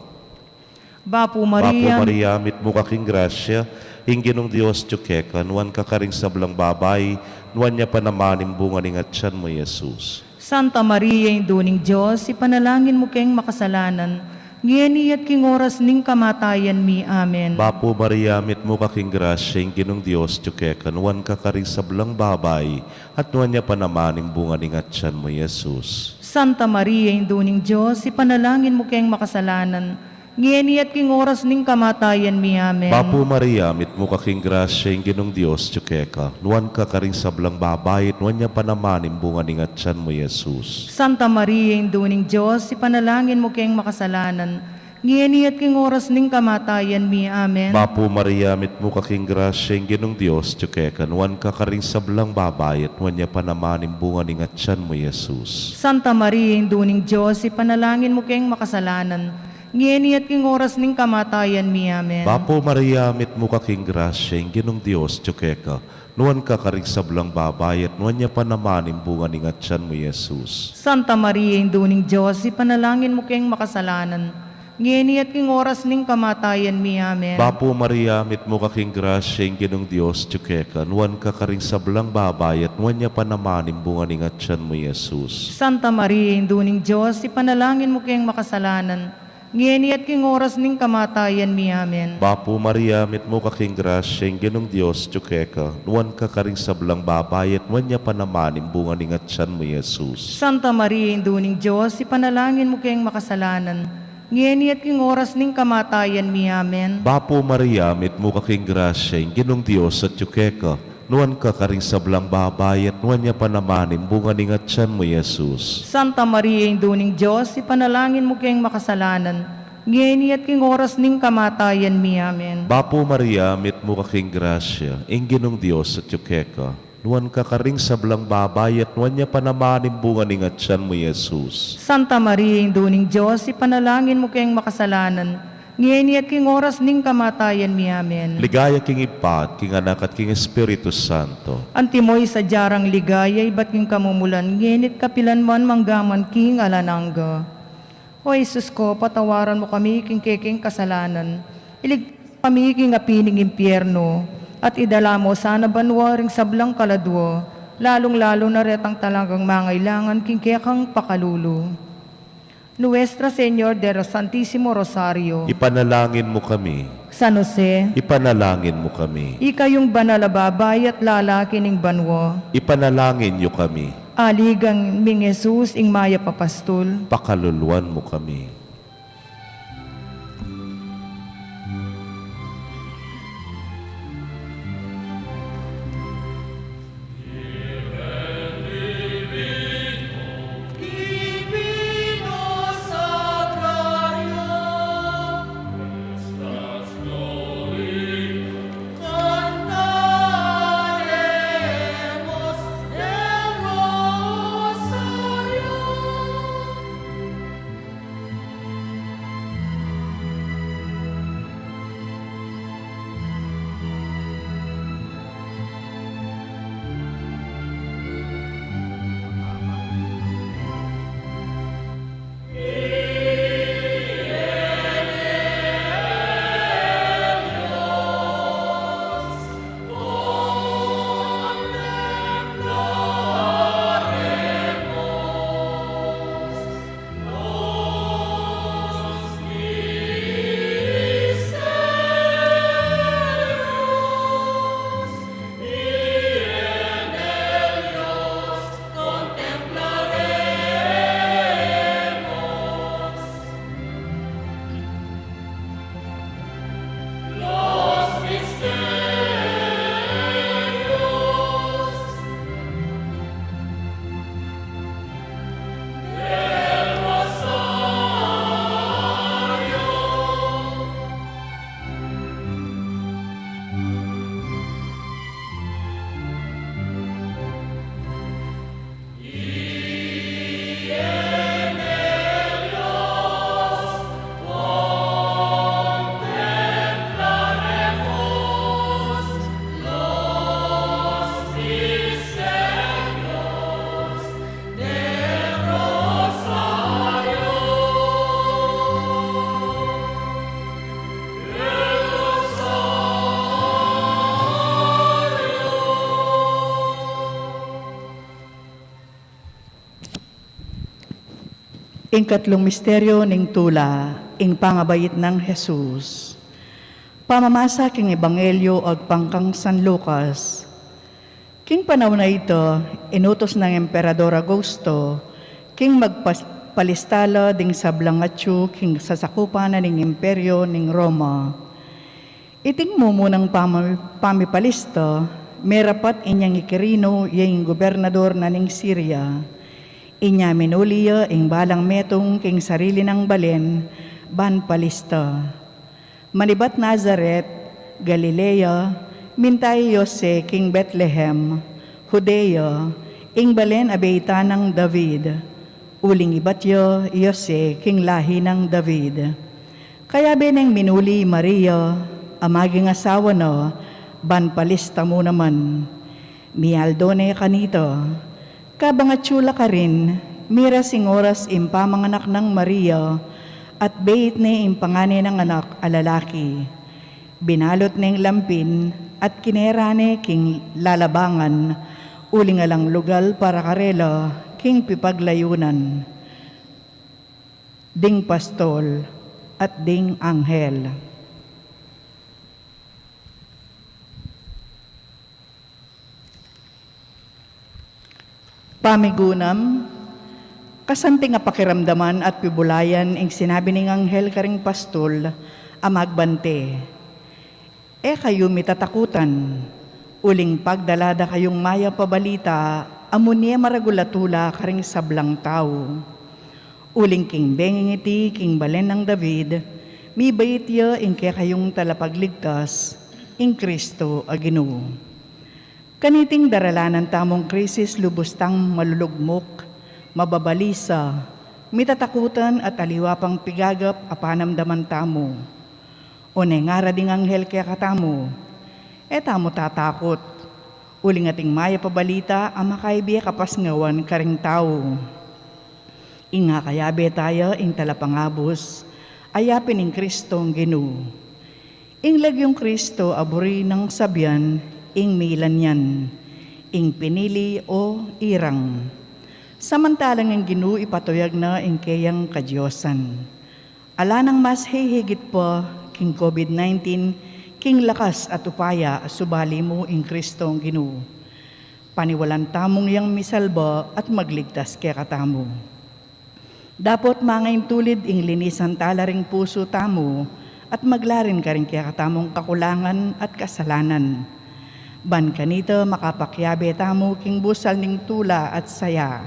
Bapo Bapo Maria, Maria, mit mo kaking grasya, ing Ginong Diyos tiyukeka, nuwan ka karing sablang babay, nuwan niya panamanim bunga ning atyan mo, Jesus. Santa Maria, induning Diyos, ipanalangin mo kayong makasalanan, ngeni at king oras ning kamatayan mi. Amen. Bapo Maria, mit mo kaking grasya, ing Ginong Diyos tiyukeka, nuwan ka karing sablang babay, at nuwan niya panamanim bunga ning atyan mo, Jesus. Santa Maria, induning Diyos, ipanalangin mo kayong makasalanan, ngeni at king oras ning kamatayan mi. Amen. Bapo Maria, mit mo kaking grasya, ing Ginong Diyos tiyukeka, nuwan ka karing sablang babay, at nuwan niya panamanim bunga ning atyan mo, Jesus. Santa Maria, induning Diyos, ipanalangin mo kayong makasalanan, ngeni at king oras ning kamatayan mi. Amen. Bapo Maria, mit mo kaking grasya, ang ginong Diyos, tiyukekan, wan ka karing sablang babayat, wan niya panamanin bunga ning atyan mo, Jesus. Santa Maria, induning Diyos, ipanalangin mo kayong makasalanan, ngeni at king oras ning kamatayan mi. Amen. Bapo Maria, mit mo kaking grasya, ang ginong Diyos, tiyukeka, nuwan ka karing sablang babayat, nuwan niya panamanin bunga ning atyan mo, Jesus. Santa Maria, induning Diyos, ipanalangin mo kayong makasalanan, ngeni at king oras ning kamatayan mi. Amen. Bapo Maria, mit mo kaking grasya, ang ginong Diyos, tiyukeka, nuwan ka karing sablang babayat, nuwan niya panamanin bunga ning atyan mo, Jesus. Santa Maria, induning Diyos, ipanalangin mo kayong makasalanan, ngeni at king oras ning kamatayan mi. Amen. Bapo Maria, mit mo kaking grasya, ang ginong Diyos, tiyukeka, nuwan ka karing sablang babayat, nuwan niya panamanin bunga ning atyan mo, Jesus. Santa Maria, induning Diyos, ipanalangin mo kayong makasalanan, ngeni at king oras ning kamatayan mi. Amen. Bapo Maria, mit mo kaking grasya, ang ginong Diyos at tiyukeka, nuwan ka karing sablang babayat, nuwan niya panamanin bunga ning atyan mo, Jesus. Santa Maria, induning Diyos, ipanalangin mo kayong makasalanan, ngeni at king oras ning kamatayan mi. Amen. Bapo Maria, mit mo kaking grasya, ang ginong Diyos at tiyukeka, nuwan ka karing sablang babayat, nuwan niya panamanin bunga ning atyan mo, Jesus. Santa Maria, induning Diyos, ipanalangin mo kayong makasalanan, ngeni at king oras ning kamatayan mi. Amen. Ligaya king Ipat, king Anak at king Espiritu Santo. Antimoy sa jarang ligaya, iba't king kamumulan, ngenit kapilan man manggaman king alanangga. O Jesus ko, patawaran mo kami king keking kasalanan. Iligtas kami king apining impyerno, at idala mo sana banwa ring sablang kaladwo, lalong-lalo na retang talagang mangailangan king kekang pakalulu. Nuestra Señor de los Santísimo Rosario, Ipanalangin mo kami. San Jose, Ipanalangin mo kami. ikayong banal na babae at lalaki ning banwa, Ipanalangin niyo kami. aligang ming Jesus ing maya papastol, Pakaluluan mo kami. Ing katlong misteryo ning tula, ing pangabayit ng Jesus. Pamamasa king Ebanghelyo og pangkang San Lucas. King panahon na ito, inutos ng Emperador Augusto, king magpalistala ding sablang atyu king sasakupan na ning imperyo ning Roma. Iting mumunang pamipalisto, merapat inyang ikirino yung gobernador na ning Syria. Inya minuliya ing balang metong king sarili ng balen, ban Palista. Manibat Nazaret, Galilea, mintay Yose king Bethlehem, Judea, ing balen abeita ng David, uling ibatyo Yose king lahi ng David. Kaya beneng minuli Maria, amaging asawa no, ban Palista mo naman, mialdone kanito, kabangatsula ka rin, mira sing oras impamanganak ng Maria, at bait ni impangani ng anak alalaki. Binalot ning lampin at kinerane king lalabangan, uling alang lugal para karela king pipaglayunan. Ding pastol at ding anghel. Pamigunam, kasanting nga pakiramdaman at pibulayan ing sinabi ning anghel karing pastol, amagbante. Kayo mitatakutan, uling pagdalada kayong maya pabalita, amunye maragulatula karing sablang tao. Uling king bengingiti king balen ng David, mi bayitya ing kayong talapagligtas, ing Kristo a Ginoo. Kaniting daralanan tamong krisis lubustang malulugmok, mababalisa, mitatakutan at aliwapang pigagap apanamdaman tamo. O nengara ding anghel kaya katamo, tamo tatakot. Uling ating maya pabalita ang makaibiya kapasngawan karing tao. Inga kayabe tayo ing talapangabos, ayapin ing Kristong Ginoo. Ing lagyong Kristo aburi ng sabyan, ing milan yan, ing pinili o irang. Samantalang ang Ginoo ipatuyag na ing kayang kadyosan. Ala nang mas hihigit pa, king COVID-19, king lakas at upaya, subali mo ing Kristong Ginoo. Paniwalan tamong yang misalba at magligtas kaya katamo. Dapat mangayin tulid ing linisan talaring puso tamo at maglarin ka rin kaya katamong kakulangan at kasalanan. Ban kanito makapakyabe tamo king busal ning tula at saya,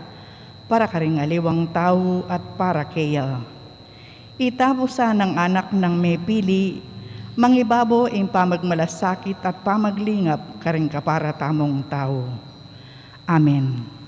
para karing aliwang tao at para kaya. Itapusa ng anak ng may pili, mangibabo ing pamagmalasakit at pamaglingap karing kapara tamong tao. Amen.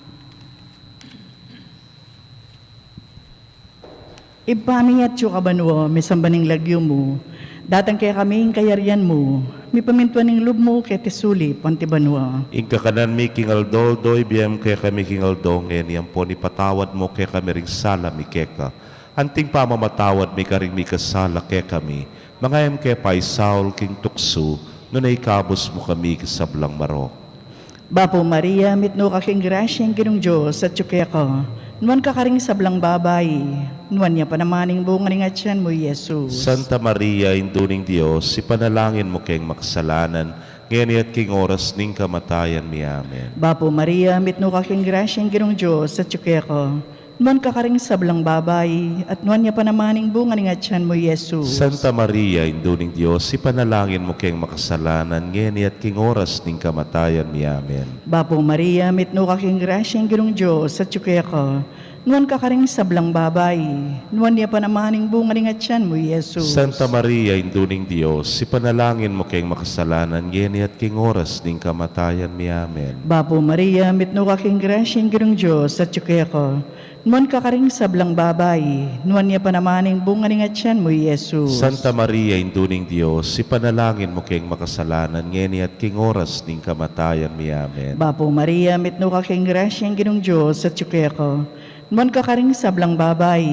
Ipami at kabanwa, misambaning lagyo mo, datang kaya kaming kayarian mo, mi pamintuan ng lub mo kay Tesuli, Pantibanwa. Ing kakanan mi king Aldol, doy biyem kaya kami king Aldol, ngayon yan po ni patawad mo kaya kami ring sala mi keka. Anting pamamatawad mi karing mi kasala kaya kami, mangayam kaya pa Saul king tukso, nunay kabos mo kami kasablang marok. Bapo Maria, mitno kaking grasyang ginong Diyos at tsukya ko, nuwan ka karing sablang babay, nuwan niya panamaning bunga ng atyan mo, Jesus. Santa Maria, induning Diyos, ipanalangin mo kayong makasalanan, ngayon at king oras ning kamatayan mi. Amen. Bapo Maria, mitno kaking grasyang ginong Diyos at tsukya ko, nuwan ka karing sablang babay, at nuwan niya panamaning bunga ng atyan mo, Jesus. Santa Maria, induning Diyos, ipanalangin mo kayong makasalanan, ngayon at king oras ning kamatayan mi. Amen. Bapo Maria, mitno kaking grasyang ginong Diyos at tsukya ko, nuwan ka karing sablang babay, nuwan niya panamaning bunga ng atyan mo, Jesus. Santa Maria, induning Diyos, ipanalangin mo kayong makasalanan, ngayon at king oras ning kamatayan mi. Amen. Bapo Maria, mitno kaking grasyang ginong Diyos at tsukya ko, nuwan ka karing sablang babay, nuwan niya panamaning bunga ng atyan mo, Jesus. Santa Maria, induning Diyos, ipanalangin mo kayong makasalanan, ngayon at king oras ning kamatayan mi. Amen. Bapo Maria, mitno kaking grasyang ginong Diyos at tsukya ko, nuwan ka karing sablang babay,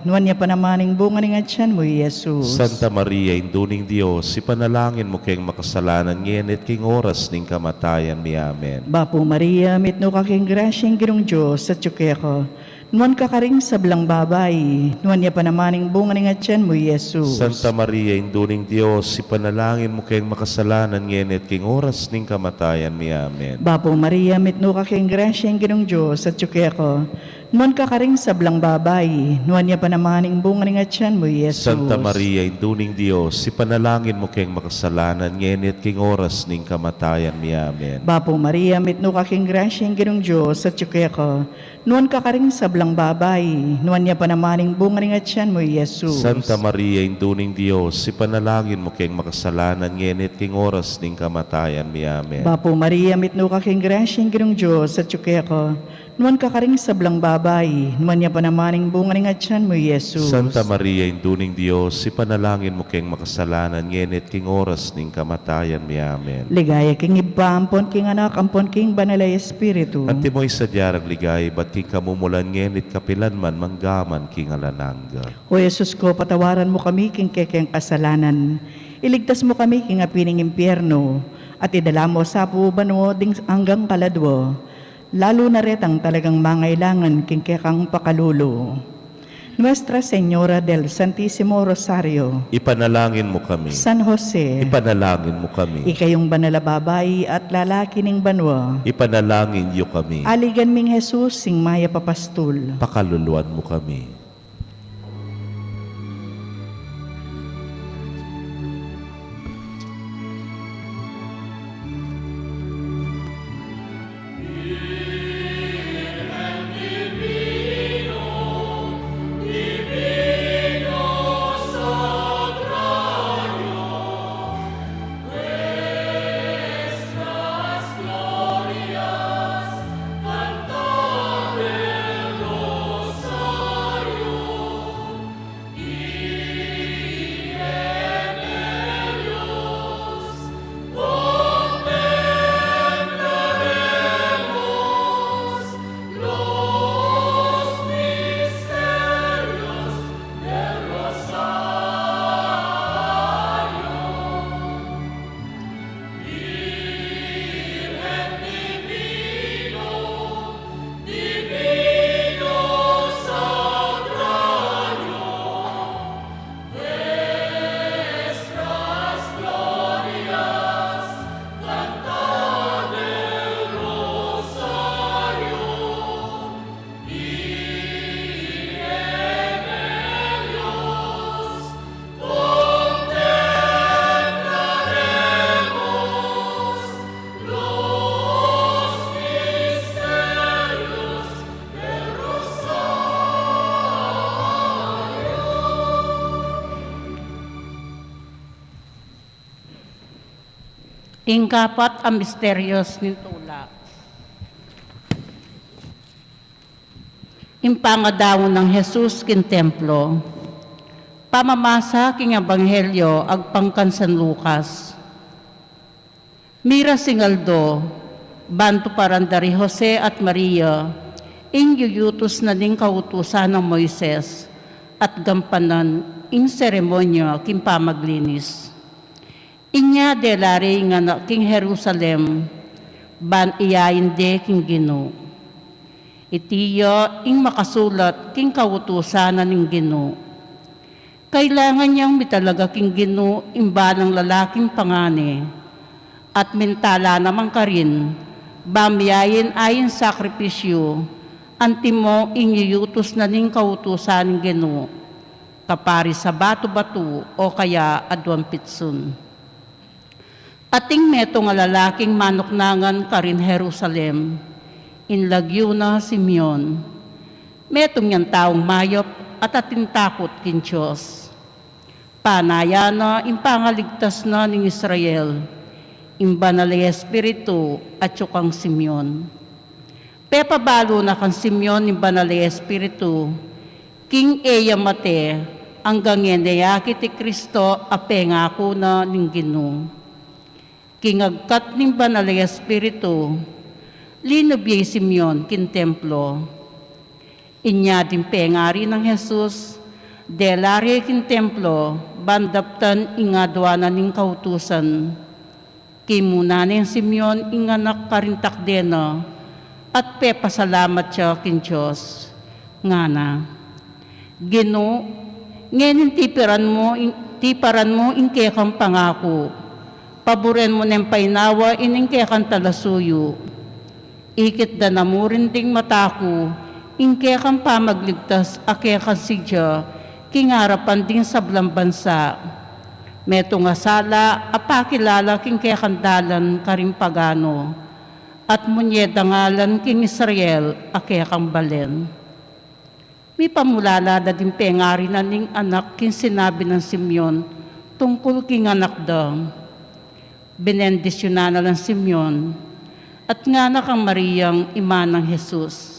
nuwan niya panamaning bunga ng atyan mo, Jesus. Santa Maria, induning Diyos, ipanalangin mo kayong makasalanan, ngayon at king oras ning kamatayan mi. Amen. Bapo Maria, mitno kaking grasyang ginong Diyos at tsukya ko, nuwan ka karing sablang babay, nuwan niya panamaning bunga ng atyan mo, Jesus. Santa Maria, induning Diyos, ipanalangin mo kayong makasalanan, ngayon at king oras ning kamatayan mi. Amen. Bapo Maria, mitno kaking grasyang ginong Diyos at tsukya ko, Nuan ka karing sablang babay, nuan niya panamaning bunga ng atyan mo, Yesus. Santa Maria, induning Diyos, ipanalangin mo kayong makasalanan, ngenit king oras ning kamatayan mi. Amen. Bapo Maria, mitno ka king grasyang ginong Diyos at tsuke ko. Nuan ka karing sablang babay, nuan niya panamaning bunga ng atyan mo, Yesus. Santa Maria, induning Diyos, ipanalangin mo kayong makasalanan, ngenit king oras ning kamatayan mi. Amen. Bapo Maria, mitno ka king grasyang ginong Diyos at tsuke ko. Nuan ka karing sablang babay, nuan niya panamaning bunga ng atyan mo, Yesus. Santa Maria, induning Diyos, ipanalangin mo kayong makasalanan, ngenit king oras ning kamatayan mi. Amen. Ligaya king iba, ampon king anak, ampon king banalay espiritu. Anti mo'y sadyarang ligay, ba't king kamumulan ngenit kapilan man manggaman king alanangga. O Yesus ko, patawaran mo kami king kekeng kasalanan. Iligtas mo kami king apining impyerno, at idala mo sa puuban mo ding hanggang kaladwo. Lalo na retang talagang mangailangan king kekang pakalulo. Nuestra Señora del Santísimo Rosario, Ipanalangin mo kami. San Jose, Ipanalangin mo kami. ikayong banalababay at lalaki ning banwa. Ipanalangin niyo kami. Aligan ming Jesus sing maya papastul. Pakaluluan mo kami. Ingkapat ang misteryos ni tula. Impangadaw ng Jesus kin templo. Pamamasa king ebanghelyo agpangkan San Lucas. Mira singaldo, banto parandari Jose at Maria, inyuyutos na ning kautusan ng Moises at gampanan in seremonya kin pamaglinis. Inya delari nga na king Jerusalem, ban iyayin de king Gino. Itiyo ing makasulat king kautusanan ning Gino. Kailangan niyang mitalaga king Gino imbalang lalaking pangani, at mintala naman ka rin, bamiyayin ayin sakripisyo, antimo inyuyutos na ning kautusan ning Gino, kapari sa bato-bato o kaya adwang pitsun. Ating meto nga lalaking manuknangan karin Jerusalem, inlagyo na Simeon. Metong yan taong mayop at atintakot kin Diyos. Panaya na impangaligtas na ng Israel, imbanalay Espiritu at tsukang Simeon. Pepabalo na kan Simeon imbanalay Espiritu, king eya mate, hanggang yeneyaki ti Kristo apengako na ng Ginoo. Kingagkat ning banalay Espiritu, linubiyay Simeon kin templo. Inya din pengari ng Jesus, delari kin templo, bandaptan ingadwa na ning kautusan. Kimuna ning Simeon inganak karintakdena, at pepasalamat siya kin Diyos. Ngana, Gino, ngayon tiparan mo inke kang pangako. Paboren mo ng painawa ining kaya kang talasuyo. Ikit da namurin ding matako, Ingke kang pamagligtas, akekan sidya, kingarapan din sa blang bansa. Meto nga sala, apakilala king kekandalan karing pagano, at munyedangalan king Israel, akekang balen. May pamulalada din pengari na ning anak king sinabi ng Simeon, tungkol king anak daw. Benendisyonan na ng Simeon, at nga na kang Mariyang, ima ng Jesus.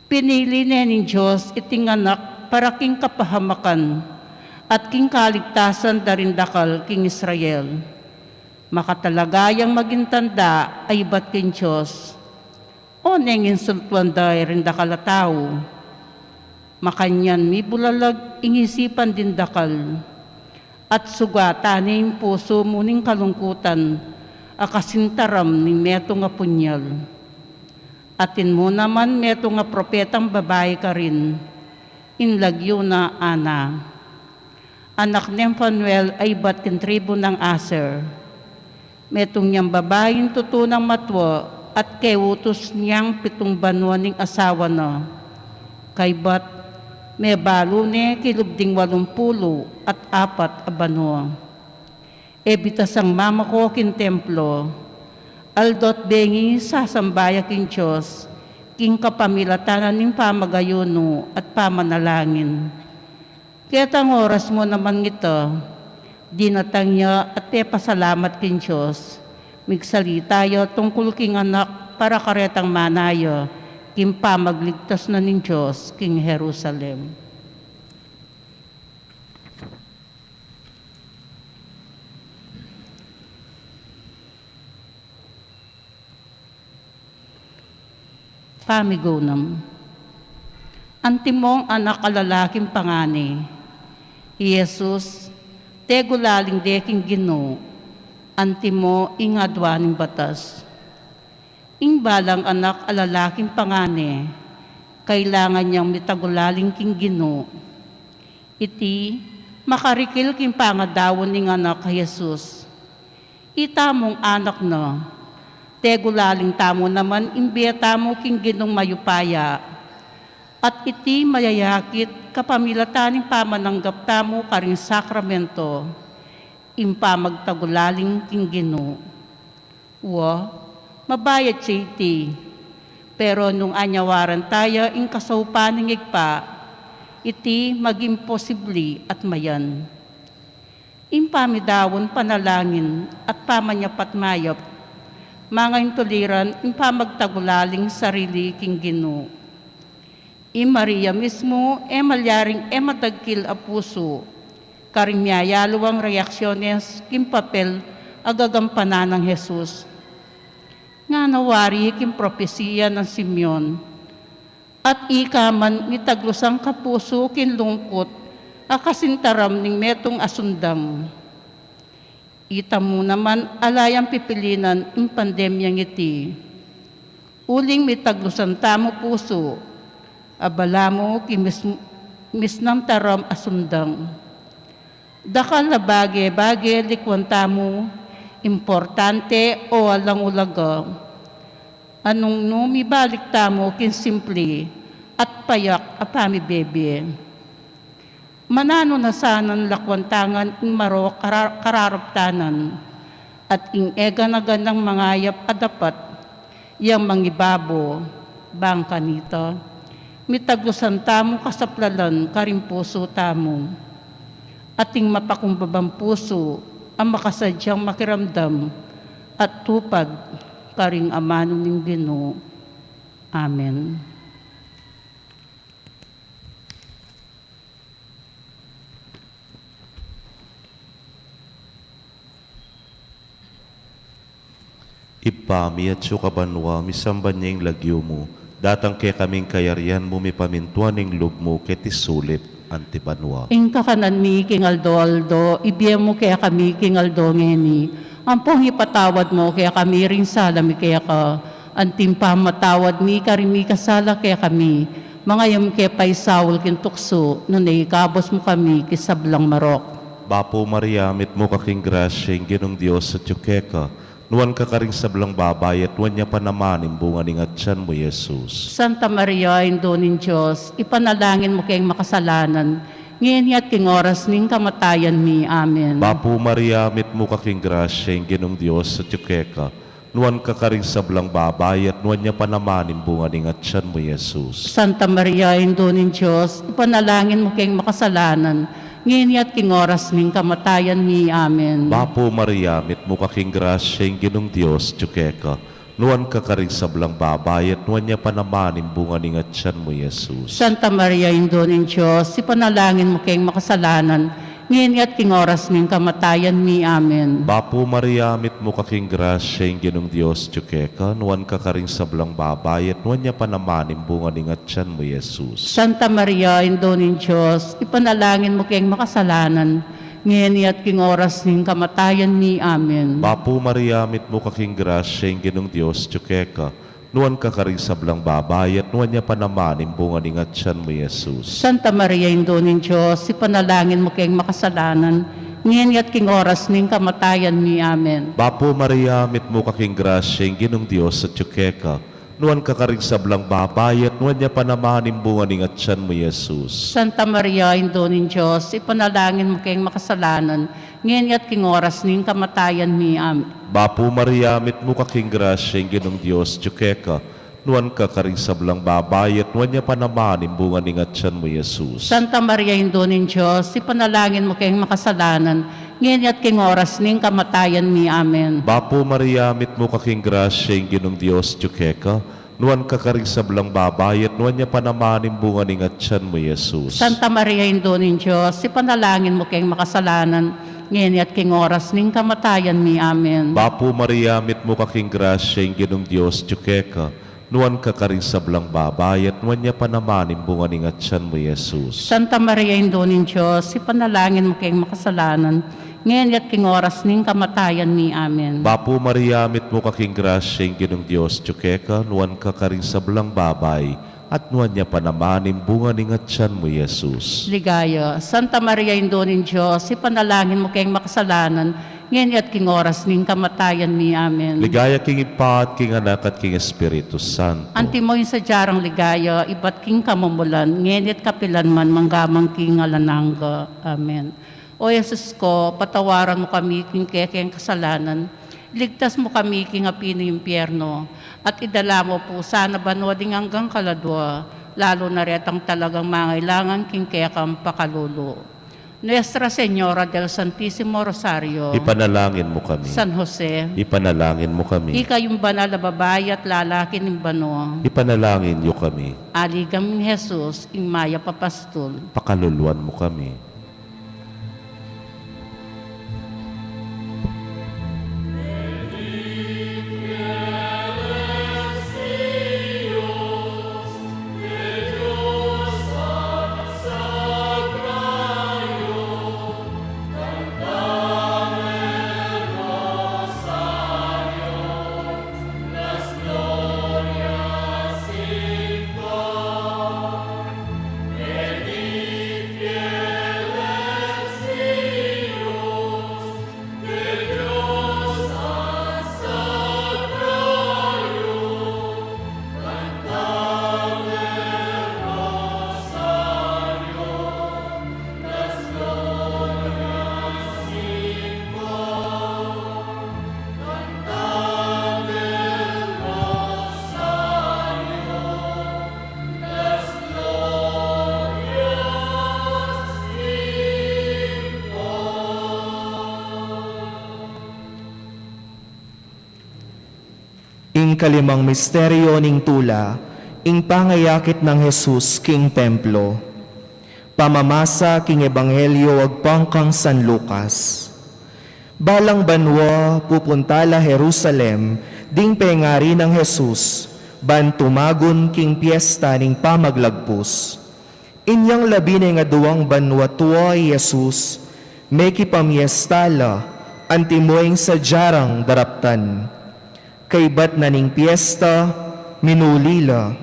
Pinili na ng Diyos iting anak para king kapahamakan, at king kaligtasan darindakal king Israel. Makatalagayang maging tanda ay ba't king Diyos? O neng insultuan dahi rindakal a tao. Makanyan mi bulalag ingisipan din dakal. At sugatan ng puso mo ning kalungkutan, akasintaram ning meto nga punyal. Atin mo naman meto nga propetang babae ka rin, inlagyo na Ana. Anak ni Fanuel ay batin tribo ng Aser. Metong niyang babaeng tutunang matwa at kay utos niyang 7 banwa ning asawa na. Kay bat may balo ni kilubding 80 at 4 a banwa. Ebitas ang mama ko kin templo. Aldot bengi sasambaya kin Diyos, king kapamilatanan ning pamagayuno at pamanalangin. Kaya tang oras mo naman ito, dinatang niya at pasalamat kin Diyos. Migsalita yo tungkol king anak para karetang manayo, king pamagligtas na ning Diyos, king Jerusalem. Pamigunam. Antimong anak alalaking pangani, Jesus, tegulaling deking Ginoo, antimo ingadwaning batas. Ingbalang anak alalaking pangani, kailangan niyang mitagulaling king Ginoo. Iti makarikil king pangadawon ning anak Jesus. Itamong anak na, tegulaling tamo naman imbiya mo king Ginong mayupaya. At iti mayayakit kapamilataning pamananggap tamo karing sakramento, impamagtagulaling king Ginoo. Mabayad siya iti, pero nung anyawaran tayo ing kasaupaning igpa, iti magimposibli at mayan. Impamidawon panalangin at pamanyapat mayap, mga intuliran impamagtagulaling sarili king Ginoo. Maria mismo, malyaring matagkil a puso, karing miyayalawang reaksyones kim papel agagampanan ng Jesus. Nga nawari kim propesiya ng Simeon, at ikaman mitaglusang kapuso kin lungkot, akasintaram ning metong asundam. Ita mo naman alayang pipilinan im pandemyang iti. Uling mitaglusan tamo puso, abala mo misnam taram asundang. Dakal na bagay likwanta mo, importante o alang ulaga. Anong numibalik tamo kin simple at payak apami bebe. Manano na sanan lakwantangan ing maro kararaptanan at ing ega na ganang mangayap adapat yang mangibabo bangka nito. Mitaglusan tamo kasaplalan karing puso tamo. Ating mapakumbabang puso ang makasadyang makiramdam at tupad karing amanong ning Ginoo. Amen. Ipami at sukabanwa, misamban niya yung lagyo mo. Datang kay kaming kayarian mo, mipamintuan ng loob mo, ketisulit, antibanwa. Ing kakanan mi king Aldo, ibiyem mo kaya kami king Aldo ngeni. Ampong ipatawad mo kaya kami rin sala mi kaya ka. Antim pamatawad mi karimi kasala kaya kami. Mga yam kaya paisawal kin tukso, nunay kabos mo kami kisablang marok. Bapo Maria, mit mo kaking grasya, yung ginong Diyos at yukeka. Nuan ka karing sablang babay at nuan niya pa naman imbunga ning atyan mo, Jesus. Santa Maria, Indo ning Diyos, ipanalangin mo kayong makasalanan, ngayon at king oras ning kamatayan mi. Amen. Bapo Maria, mit mo kaking grasya, yung ginong Diyos sa tiyukeka. Nuan ka karing sablang babay at nuan niya pa naman imbunga ning atyan mo, Jesus. Santa Maria, Indo ning Diyos, ipanalangin mo kayong makasalanan, ngayon at king oras ning kamatayan mi. Amen. Bapo Maria, mit mo kaking grasya, yung ginong Diyos, tiyukeka. Nuan ka karing sablang babay at nuan niya pa naman imbunga ning atyan mo, Jesus. Santa Maria, Indo ning Diyos, ipanalangin mo kayong makasalanan, ngayon at king oras ning kamatayan mi. Amen. Bapo Maria, mit mo kaking grasya, yung ginong Diyos, tiyukeka. Nuan ka karing sablang babay at nuan niya pa naman imbunga ning atyan mo, Jesus. Santa Maria, Indo ning Diyos, ipanalangin mo kayong makasalanan, ngayon at king oras ning kamatayan mi. Amen. Bapo Maria, mit mo kaking grasya, yung ginong Diyos, tiyukeka. Nuan ka karing sablang babay at nuan niya pa naman imbunga ning atyan mo, Jesus. Santa Maria, Indo ning Diyos, ipanalangin mo kayong makasalanan, ngayon at king oras ning kamatayan mi. Amen. Bapo Maria, mit mo kaking grasya, yung ginong Diyos sa tiyukeka. Nuan ka karing sablang babay at nuan niya pa naman imbunga ning atyan mo, Jesus. Santa Maria, Indo ning Diyos, ipanalangin mo kayong makasalanan, ngayon at king oras ning kamatayan mi. Amen. Bapo Maria, mit mo kaking grasya, yung ginong Diyos, tiyukeka. Nuan ka karing sablang babay at nuan niya pa naman imbunga ning atyan mo, Jesus. Santa Maria, Indo ning Diyos, ipanalangin mo kayong makasalanan, ngayon at king oras ning kamatayan mi. Amen. Bapo Maria, mit mo kaking grasya, yung ginong Diyos, tiyukeka. Nuan ka karing sablang babay at nuan niya pa naman imbunga ning atyan mo, Jesus. Santa Maria, Indo ning Diyos, ipanalangin mo kayong makasalanan, ngayon at king oras ning kamatayan mi. Amen. Bapo Maria, mit mo kaking grasya, yung ginong Diyos, tiyukeka. Nuan ka karing sablang babay at nuan niya pa naman imbunga ning atyan mo, Jesus. Santa Maria, Indo ning Diyos, ipanalangin mo kayong makasalanan, ngayon at king oras ning kamatayan mi. Amen. Bapo Maria, mit mo kaking grasya, yung ginong Diyos, tiyukeka. Nuan ka karing sablang babay at nuan niya pa naman imbunga ning atyan mo, Jesus. Ligaya. Santa Maria, Indo ning Diyos, ipanalangin mo kayong makasalanan, ngayon at king oras ning kamatayan mi. Amen. Ligaya king Ipa at king Anak at king Espiritu Santo. Antimoy sa jarang ligaya, iba't king kamumulan, ngayon at kapilan man manggamang king alanangga. Amen. O Jesus ko, patawaran mo kami king kekeng kasalanan, iligtas mo kami king apino impyerno, at idala mo po sana banwa ding hanggang kaladwa, lalo na retang talagang mangailangan king kekang pakalulo. Nuestra Señora del Santísimo Rosario, Ipanalangin mo kami. San Jose, Ipanalangin mo kami. ika yung banal na babae at lalaki ng bano, Ipanalangin niyo kami. aligam ni Jesus, ing maya papastol. Pakaluluan mo kami. Ing kalimang misteryo ning tula, ing pangayakit ng Jesus king templo. Pamamasa king ebanghelyo agpangkang San Lucas. Balang banwa pupuntala Jerusalem, ding pengari ng Jesus, ban tumagon king piyesta ning pamaglagpus. Inyang labi nga duwang banwa tuwa Jesus, may kipamiestala, antimoing sa jarang daraptan. Kaybat na ning piyesta, minulila.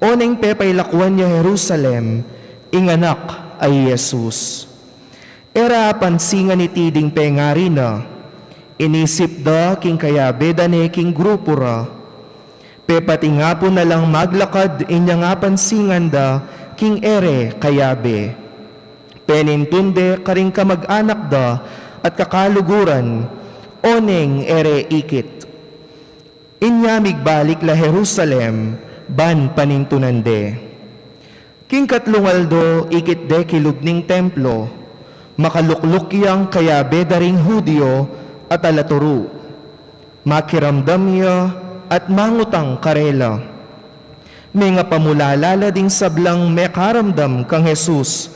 O ning pepailakwan niya Jerusalem, inganak ay Jesus. Era pansingan iti ding pengari na, Inisip da king kayabe dane king grupo ra. Pepati nga po na lang maglakad inya nga pansingan da king ere kayabe. Penintunde karing kamag-anak da at kakaluguran, oneng ere ikit. Inya migbalik la Jerusalem, ban panintunande. King katlungaldo ikit de kilubning templo, makalukluk yang kayabe daring Hudyo at alaturu. Makiramdam niya at mangutang karela. May nga pamulalala ding sablang mekaramdam kang Jesus,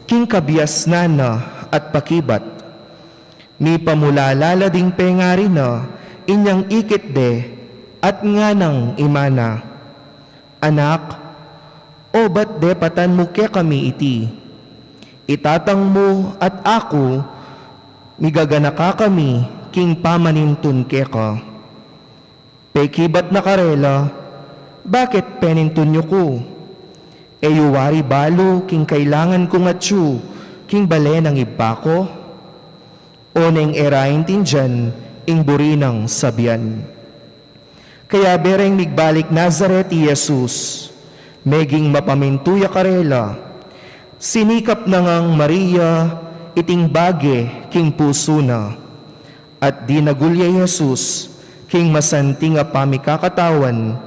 king kabias nana at pakibat. May pamulalala ding pengari na inyang ikit de at nganang imana. Anak, o ba't de patan mo kaya kami iti? Itatang mo at ako, migaganaka kami, king pamanintun keka. Pekibat na karela, bakit penintun nyo ko? Eyuwari balo, king kailangan kong atsu, king bale ng iba ko? Oneng erain tinjan, ing burinang sabyan. Kaya bereng migbalik Nazaret i Jesus, meging mapamintuya karela, sinikap na ngang Maria, iting bage king puso na, at di nagulya Jesus, king masanting a pamikakatawan,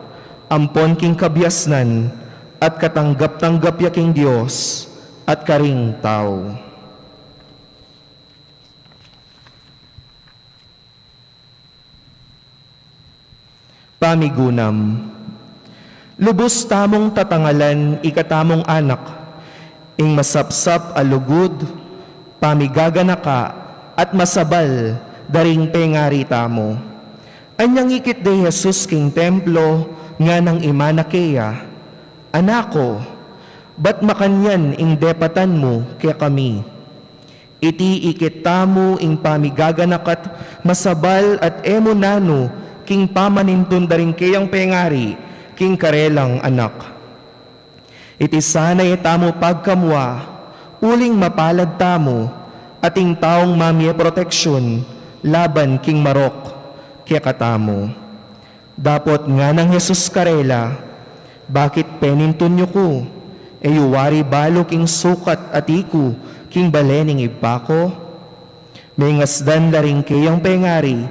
ampon king kabyasnan, at katanggap-tanggap ya king Diyos, at karing tao. Pamigunam. Lubos tamong tatangalan, ikatamong anak, ing masapsap alugod, pamigaganaka, at masabal, daring pengari tamo. Anyang ikit de Jesus king templo, nga ng imana keya, anako, ba't makanyan ing depatan mo kaya kami? Iti ikit tamo ing pamigaganakat, masabal at emonano, king pamanintun daring kayang pengari, king karelang anak. Iti sanay tamo pagkamwa, uling mapalad tamo, ating taong mamye proteksyon, laban king marok, kaya katamo. Dapot nga ng Jesus karela, bakit penintun nyo ko? Eyuwari balo king sukat at iku, king balening ibako? May ngasdan daring kayang pengari,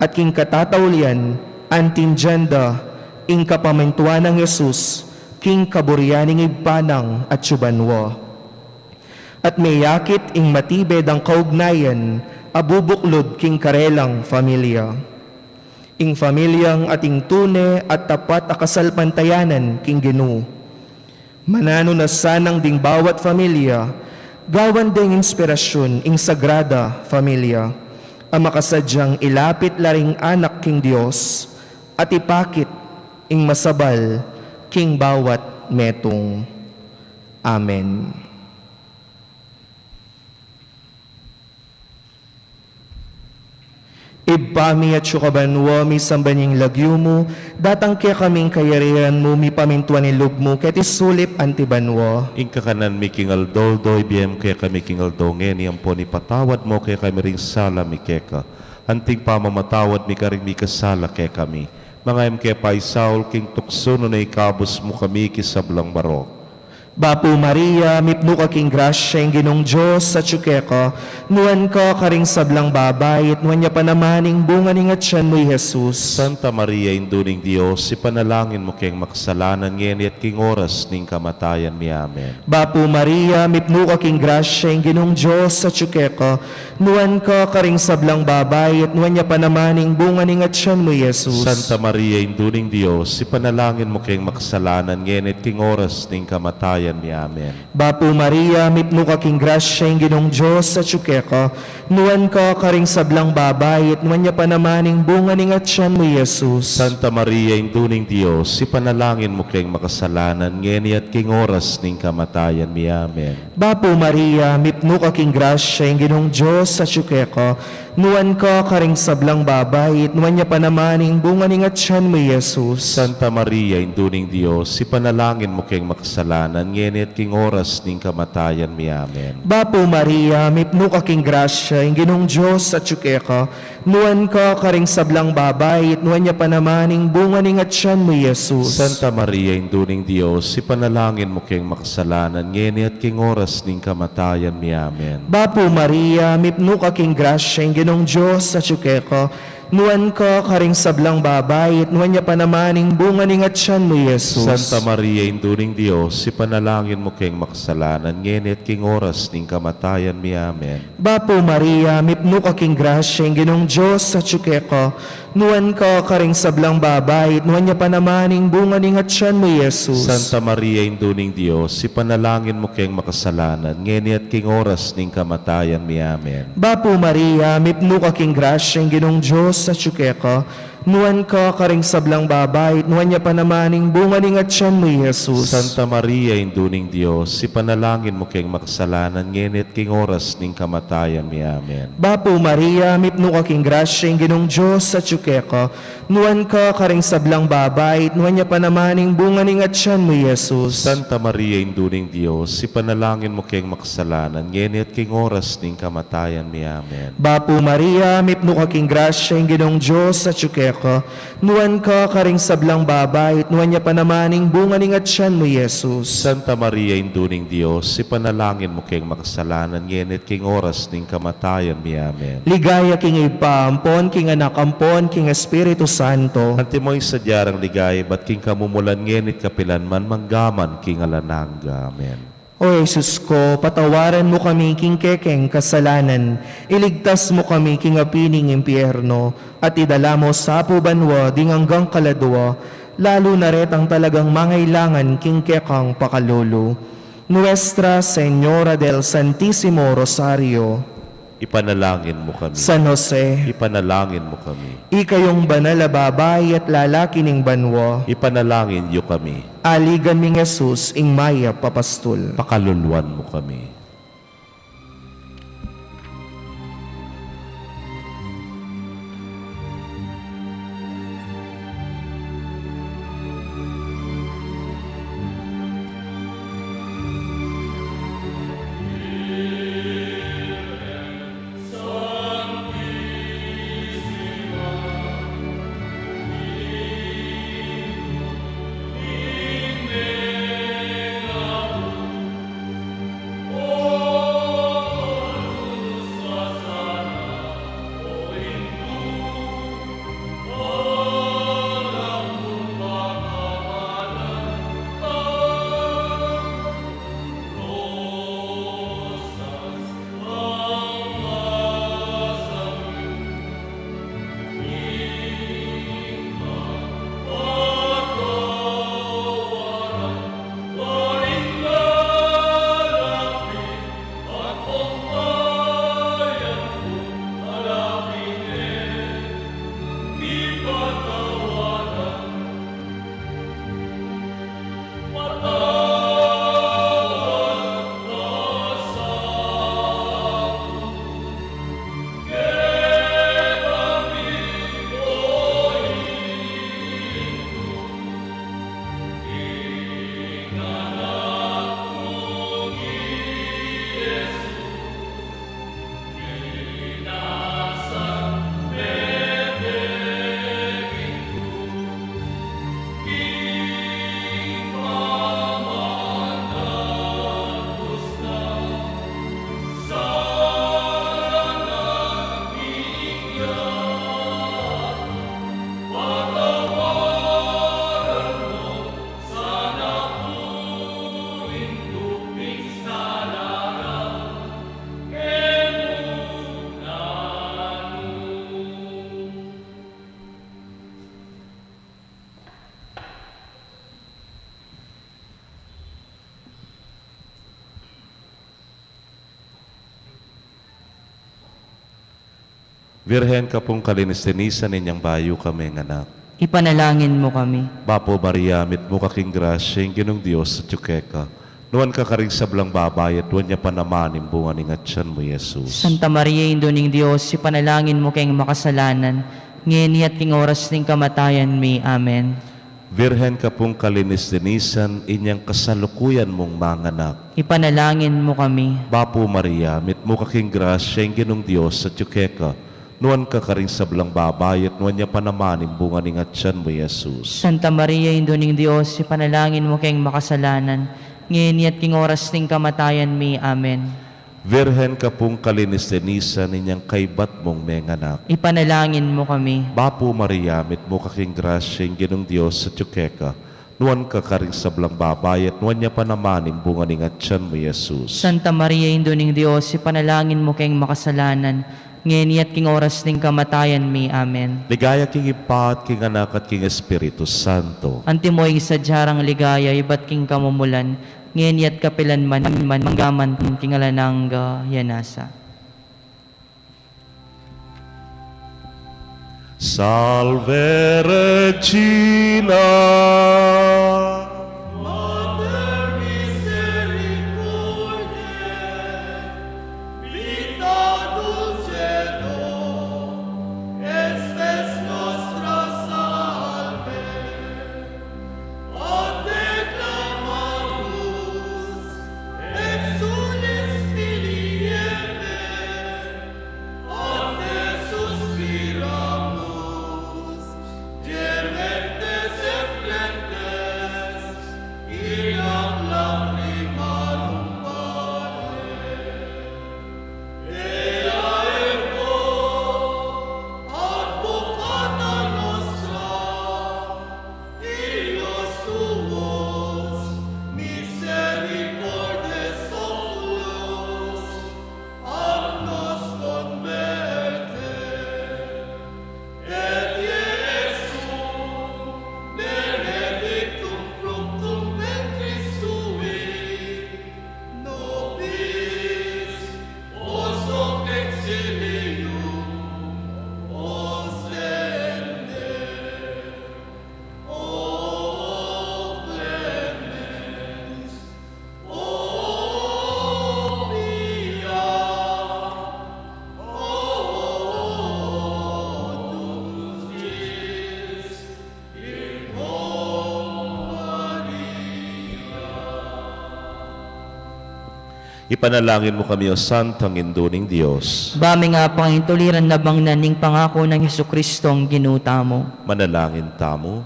at king katataulian, antinjanda, ing kapamintuan ng Jesus, king kaburyaning ibpanang at subanwa. At may yakit ing matibed ang kaugnayan, abubuklod king karelang familia. Ing familyang ating tune at tapat akasalpantayanan king Ginu. Manano na sanang ding bawat familia, gawan ding inspirasyon ing sagrada familia, ang makasadyang ilapit laring anak king Diyos, at ipakit ing masabal king bawat metong. Amen. Ibami at syukabanwa, mi sambanying lagyo mo, datang kaya kaming kayarihan mo, mi pamintuan ilog mo, ket isulip antibanwa. Ing kakanan mi kingaldo, doy biyem kaya kami kingaldo, ngeni ang po ni patawad mo kaya kami ring sala mi keka. Anting pamamatawad mi karing mi kasala kaya kami. Mga em kaya pa isaul, king tukso no na ikabos mo kami kisablang barok. Bapo Maria, mipno ka king grasya ing Ginong Diyos sa tsukeka, nuan ka karing sablang babay, at nuan niya pa namaning bunga ning atyan mo'y Jesus. Santa Maria, induning Diyos, ipanalangin mo kayong makasalanan ngeni at king oras ning kamatayan mi. Amen. Bapo Maria, mipno ka king grasya ing Ginong Diyos sa tsukeka, nuan ka karing sablang babay, at nuan niya pa namaning bunga ning atyan mo'y Jesus. Santa Maria, induning Diyos, ipanalangin mo kayong makasalanan ngeni at king oras ning kamatayan mi. Amen. Bapo Maria, mipno ka king grasya ing Ginong Diyos sa tsukeka, nuan ka karing sablang babay, at nuan niya pa namaning bunga ning atyan mo'y Jesus. Santa Maria, induning Diyos, ipanalangin mo kayong makasalanan ngeni at king oras ning kamatayan mi. Amen. Bapo Maria, mipno ka king grasya ing Ginong Diyos sa tsukeka, nuan ka karing sablang babay, at nuan niya pa namaning bunga ning atyan mo'y Jesus. Santa Maria, induning Diyos, ipanalangin mo kayong makasalanan ngeni at king oras ning kamatayan mi. Amen. Bapo Maria, mipno ka king grasya, yung ginong Diyos at ka, nuan ka karing sablang babay, at nuan niya pa naman ing bunga ning at siyan mo, Jesus. Santa Maria, induning Dios, ipanalangin mo kayong makasalanan, ngeni at king oras ning kamatayan mi. Amen. Bapo Maria, mipno ka king grasya, yung ginong Diyos at ka, nuan ka karing sablang babay, at nuan niya pa naman ing bunga ning at siyan mo, Jesus. Santa Maria, induning Dios, ipanalangin mo kayong makasalanan, ngeni at king oras ning kamatayan mi. Amen. Bapo Maria, mipno ka king grasya, yung ginong Diyos at ka, nuan ka karing sablang babay, at nuan niya pa naman ing bunga ning at siyan mo, Jesus. Santa Maria, induning Dios, ipanalangin mo kayong makasalanan, ngeni at king oras ning kamatayan mi. Amen. Bapo Maria, mipno ka king grasya, yung ginong Diyos sa ka, nuan ka karing sablang babay, nuan niya pa naman ing bunga ning at siyan mo, Jesus. Santa Maria, induning Dios, ipanalangin mo kayong makasalanan, ngeni at king oras ning kamatayan mi. Amen. Bapo Maria, mipno ka king grasya, yung ginong Diyos sa ka, nuan ka karing sablang babay, nuan niya pa naman ing bunga ning at siyan mo, Jesus. Santa Maria, induning Dios, ipanalangin mo kayong makasalanan, ngeni at king oras ning kamatayan mi. Amen. Bapo Maria, mipno ka king grasya, yung ginong Diyos sa ka, nuan ka karing sablang babay, nuan niya pa naman ing bunga ning at siyan mo, Jesus. Santa Maria, induning Dios, ipanalangin mo kayong makasalanan, ngeni at king oras ning kamatayan mi. Amen. Ligaya king Ipa, ampon king Anak, ampon king Espiritu Santo. Antimoy sa diyarang ligay, ba't king kamumulan ngenit kapilan man manggaman king alananga. Amen. O Jesus ko, patawaran mo kami king kekeng kasalanan, iligtas mo kami king apining impyerno, at idala mo sa pubanwa ding hanggang kaladwa, lalo na retang talagang mangailangan king kekang pakalolo. Nuestra Señora del Santísimo Rosario, Ipanalangin mo kami. San Jose, Ipanalangin mo kami. ikayong banal na babay at lalaki ning banwa, Ipanalangin niyo kami. aligan ming Jesus ing maya papastol. Pakaluluan mo kami. Virhen ka pong kalinis-linisan ninyang bayo kami, anak. Ipanalangin mo kami. Bapo Maria, mit mo kaking grasya, yung ginong Diyos sa tsukeka. Nuwan ka karing sablang babay at nuwan niya pa naman yung bunga ni ngatsan mo, Jesus. Santa Maria, Induning Diyos, ipanalangin mo kayong makasalanan, ngeni at king oras ng kamatayan may. Amen. Virhen ka pong kalinis-linisan, inyang kasalukuyan mong manganak. Ipanalangin mo kami. Bapo Maria, mit mo kaking grasya, ang ginong Diyos sa tiyukeka. Nuan ka karing sablang babay at nuan niya panamanin bunga ni ngatsan mo, Jesus. Santa Maria, Induning Diyos, ipanalangin mo kayong makasalanan, ngayon at king oras ng kamatayan mi. Amen. Virhen ka pong kalinis-linisan, inyang kaibat mong menganak. Ipanalangin mo kami. Bapo Maria, mit mo kaking grasya, ang ginong Diyos sa tiyukeka. Nuan ka karing sablang babay at nuan niya panamanin bunga ni ngatsan mo, Jesus. Santa Maria, Induning Diyos, ipanalangin mo kayong makasalanan, ngayon at king oras ng kamatayan mi. Amen. Ligaya king Ipa at king Anak at king Espiritu Santo. Antimoy sa diyarang ligaya, iba't king kamumulan, ngayon at kapilan man manggaman king alanangga yanasa. Salve Regina. Ipanalangin mo kami, O Santang Induning Diyos. Bami nga pangituliran na bang naning pangako ng Jesucristo ang ginuta mo. Manalangin tamo.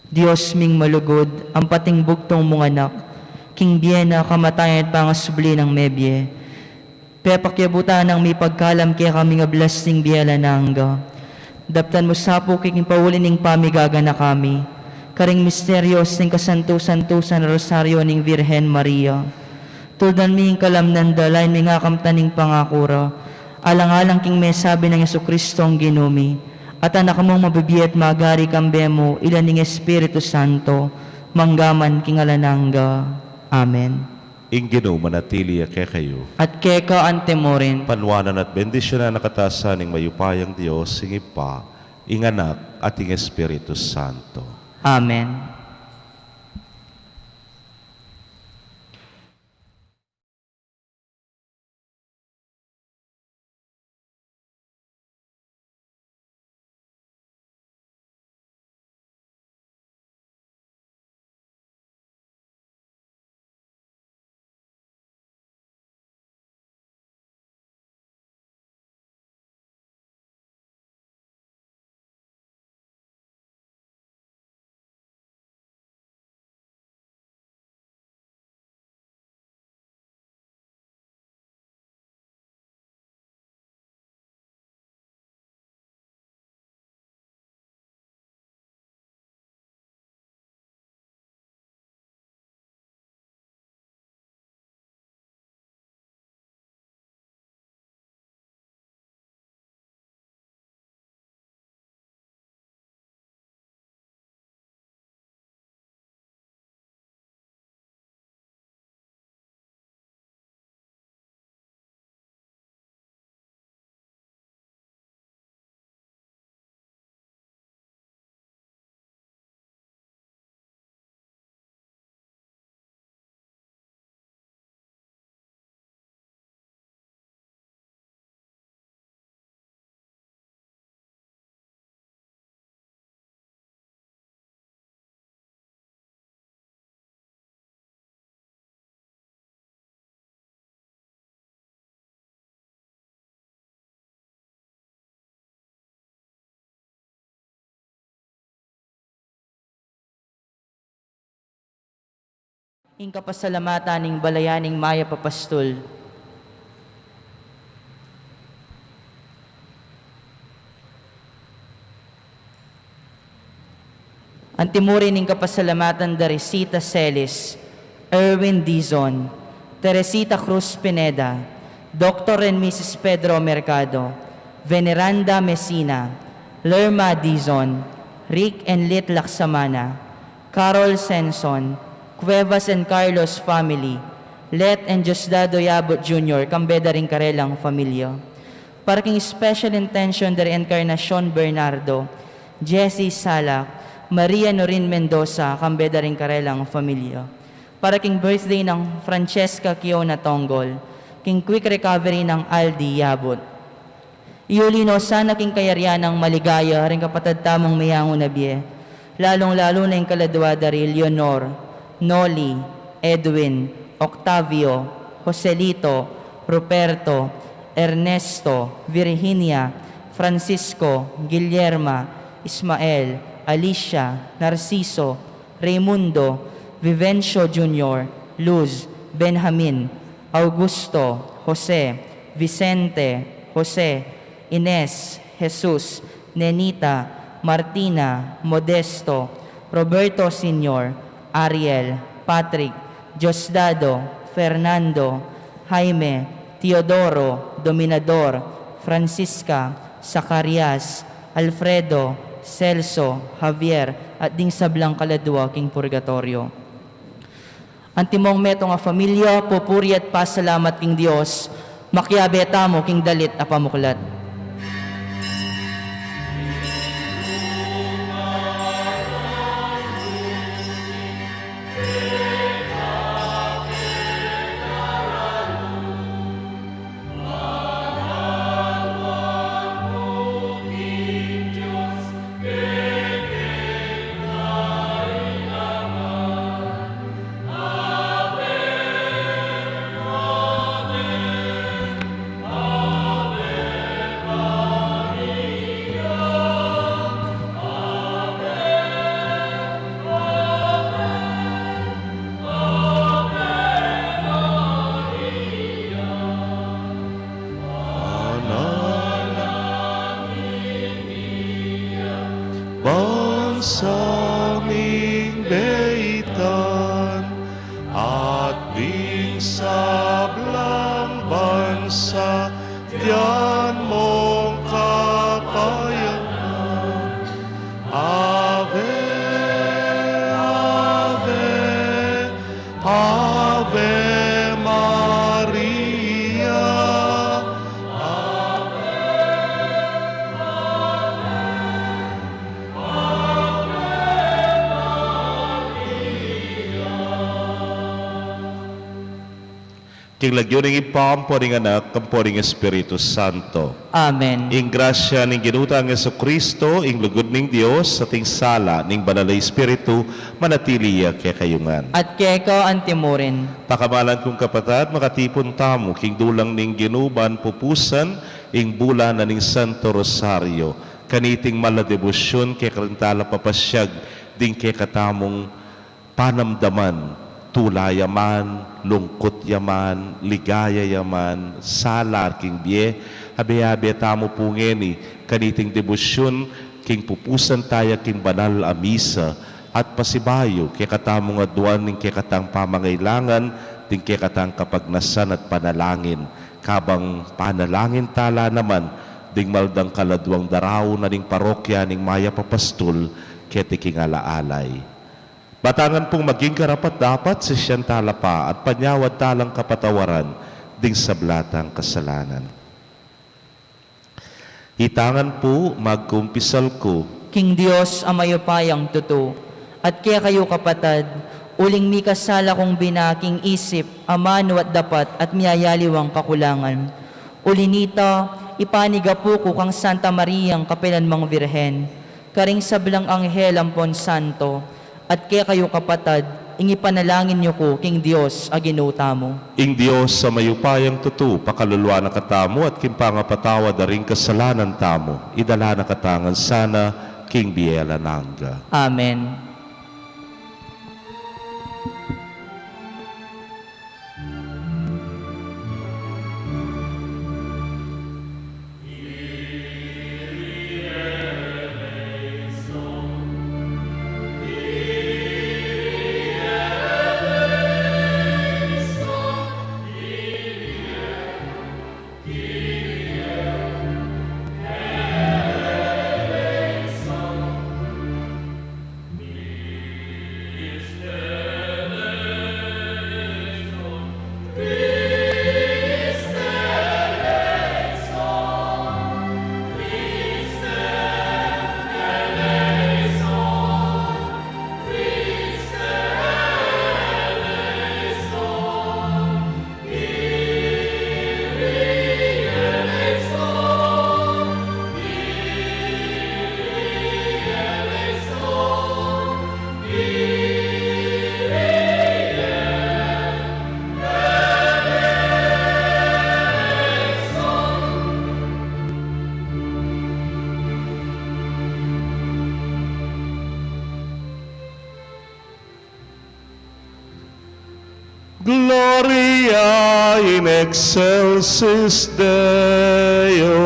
Diyos ming malugod, ang pating bugtong mong anak, king biyena kamatayan at pangasubli ng mebye. Pepakyabutan ng may pagkalam kaya kami nga blessing biyala nangga. Daptan mo sapo kiking paulin ng pamigaga na kami. Karing misteryos ng kasanto-santusan rosaryo ng Virhen Maria. Tuldan ming kalamnan dalay mi nga kamtaning pangakura. Alang-alang king may sabi ng Jesucristo ang ginumi. At anak mong mabibiyat magari kambemo ilan ng Espiritu Santo. Manggaman king alanangga. Amen. Ingino manatili kay kayo. At keka antemorin. Panwanan at bendisyon na nakatasan ng mayupayang Diyos, ing Ipa, ing Anak at ing Espiritu Santo. Amen. ing kapasalamatan ning balayaning Maya Papastol. Antimuri ning kapasalamatan da Resita Celis, Erwin Dizon, Teresita Cruz Pineda, Dr. and Mrs. Pedro Mercado, Veneranda Messina, Lerma Dizon, Rick and Lit Laksamana, Carol Senson, Cuevas and Carlos family, Let and Diosdado Yabot Jr., Kambeda ring Karelang Familia. Paraking special intention dari Encarnacion Bernardo, Jessie Salak, Maria Norin Mendoza, Kambeda ring Karelang Familia. Paraking birthday ng Francesca Kiona Tonggol, king quick recovery ng Aldi Yabot. Iulino sana king kayaryan ng maligaya ring kapatid tamong mayango na biye, lalong-lalo na yung kaladwa dari Leonor, Noli, Edwin, Octavio, Joselito, Ruperto, Ernesto, Virginia, Francisco, Guillerma, Ismael, Alicia, Narciso, Raimundo, Vivencio Jr., Luz, Benjamin, Augusto, Jose, Vicente, Jose, Ines, Jesus, Nenita, Martina, Modesto, Roberto Sr., Ariel, Patrick, Diosdado, Fernando, Jaime, Teodoro, Dominador, Francisca, Zacarias, Alfredo, Celso, Javier, at ding sablang kaladwa king purgatorio. Antimong meto nga familia, pupuri at pasalamat king Dios, makiabeta mo king dalit a pamuklat. Bansaming beitan at ding sablang bansa, diyan mong kapayanan. Ave, Ave, Ave Maria. King lagyo ng ipampo ring anak, kampo ring Espiritu Santo. Amen. Ing grasya ning ginutang Yesu Kristo, ing lugod ning Dios, sa ting sala ning banal na Espiritu, manatiliya kaya kayungan. At keko antimurin. Pakamalan kong kapatid, makatipon tamo, king dulang ning ginuban pupusan, ing bulan na ning Santo Rosario, kaniting maladebosyon kay karintala papasyag, ding kay katamong panamdaman, tulay yaman, lungkot yaman, ligaya yaman, salar king biye, habi-habi tamo po ngeni, kaniting debosyon, king pupusan taya king banal a misa, at pasibayo, kay katamong aduan, ning kay katang pamangailangan, ding kay katang kapagnasan at panalangin, kabang panalangin tala naman, ding maldang kaladwang daraw na ning parokya ning Maya Papastol, kay tiking alaalay. Batangan pong maging karapat-dapat sa siyang talapa at panyawad talang kapatawaran ding sablatang kasalanan. Itangan po magkumpisal ko. King Dios amayo payang tuto, at kaya kayo kapatad, uling mi kasala kong binaking isip, amano at dapat at miyayaliwang kakulangan. Ulinita, ipaniga po ko kang Santa Mariang Kapilanmang Birhen, karing sablang anghel ampon santo, at kaya kayo kapatad, ingi panalangin niyo ko, King Dios, aginuta mo. Ing Diyos sa mayupayang tutu, pakaluluwa na katamo at kimpangapatawa da ring kasalanan tamo, idala na katangan sana, King Biela Nanga. Amen. Gloria in excelsis Deo.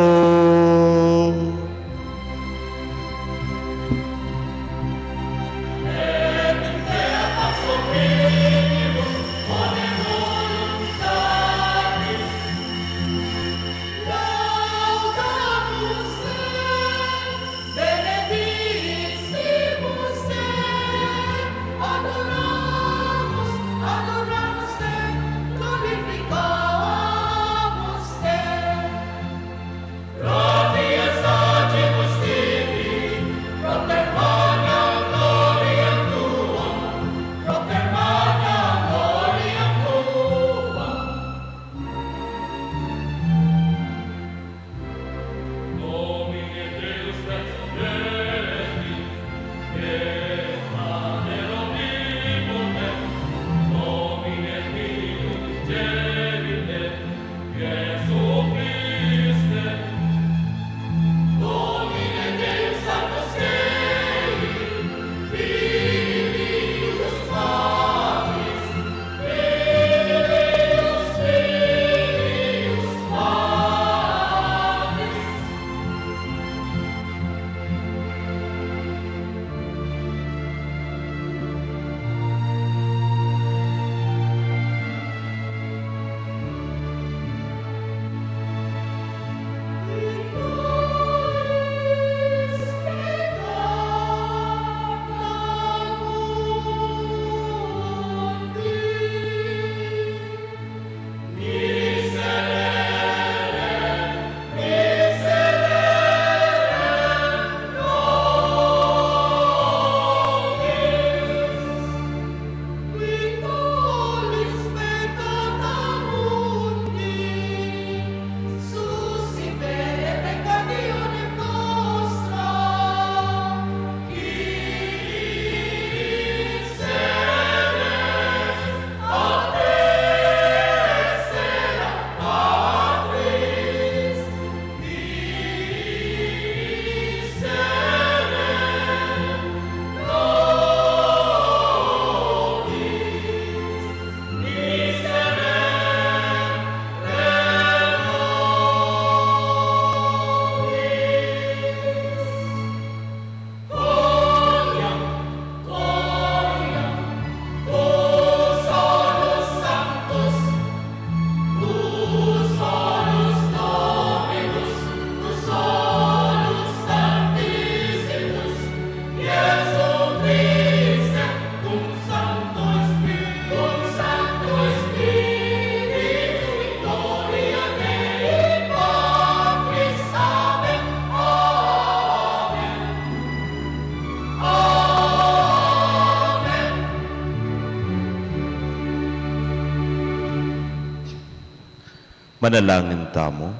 Manalangin tamo.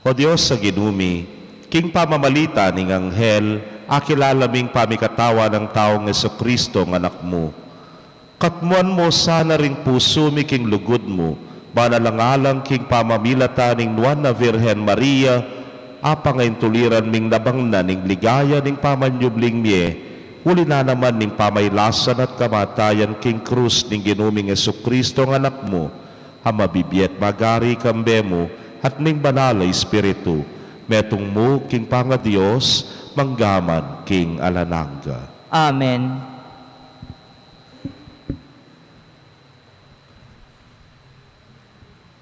O Diyos sa ginumi, king pamamalita ning anghel, akilalaming pamikatawa ng taong Jesucristo ng anak mo. Katmuan mo sana ring puso mi king lugod mo, manalangalang king pamamilata ning nuan na Virhen Maria, apa ngayon tuliran ming nabangna ning ligaya ning pamanyubling miye, uli na naman ning pamaylasan at kamatayan king krus ning ginuming Jesucristo ng anak mo, amabibiyet magari kambe mo, at ning banal Espiritu, metong mo king panga Diyos, manggaman king alanangga. Amen.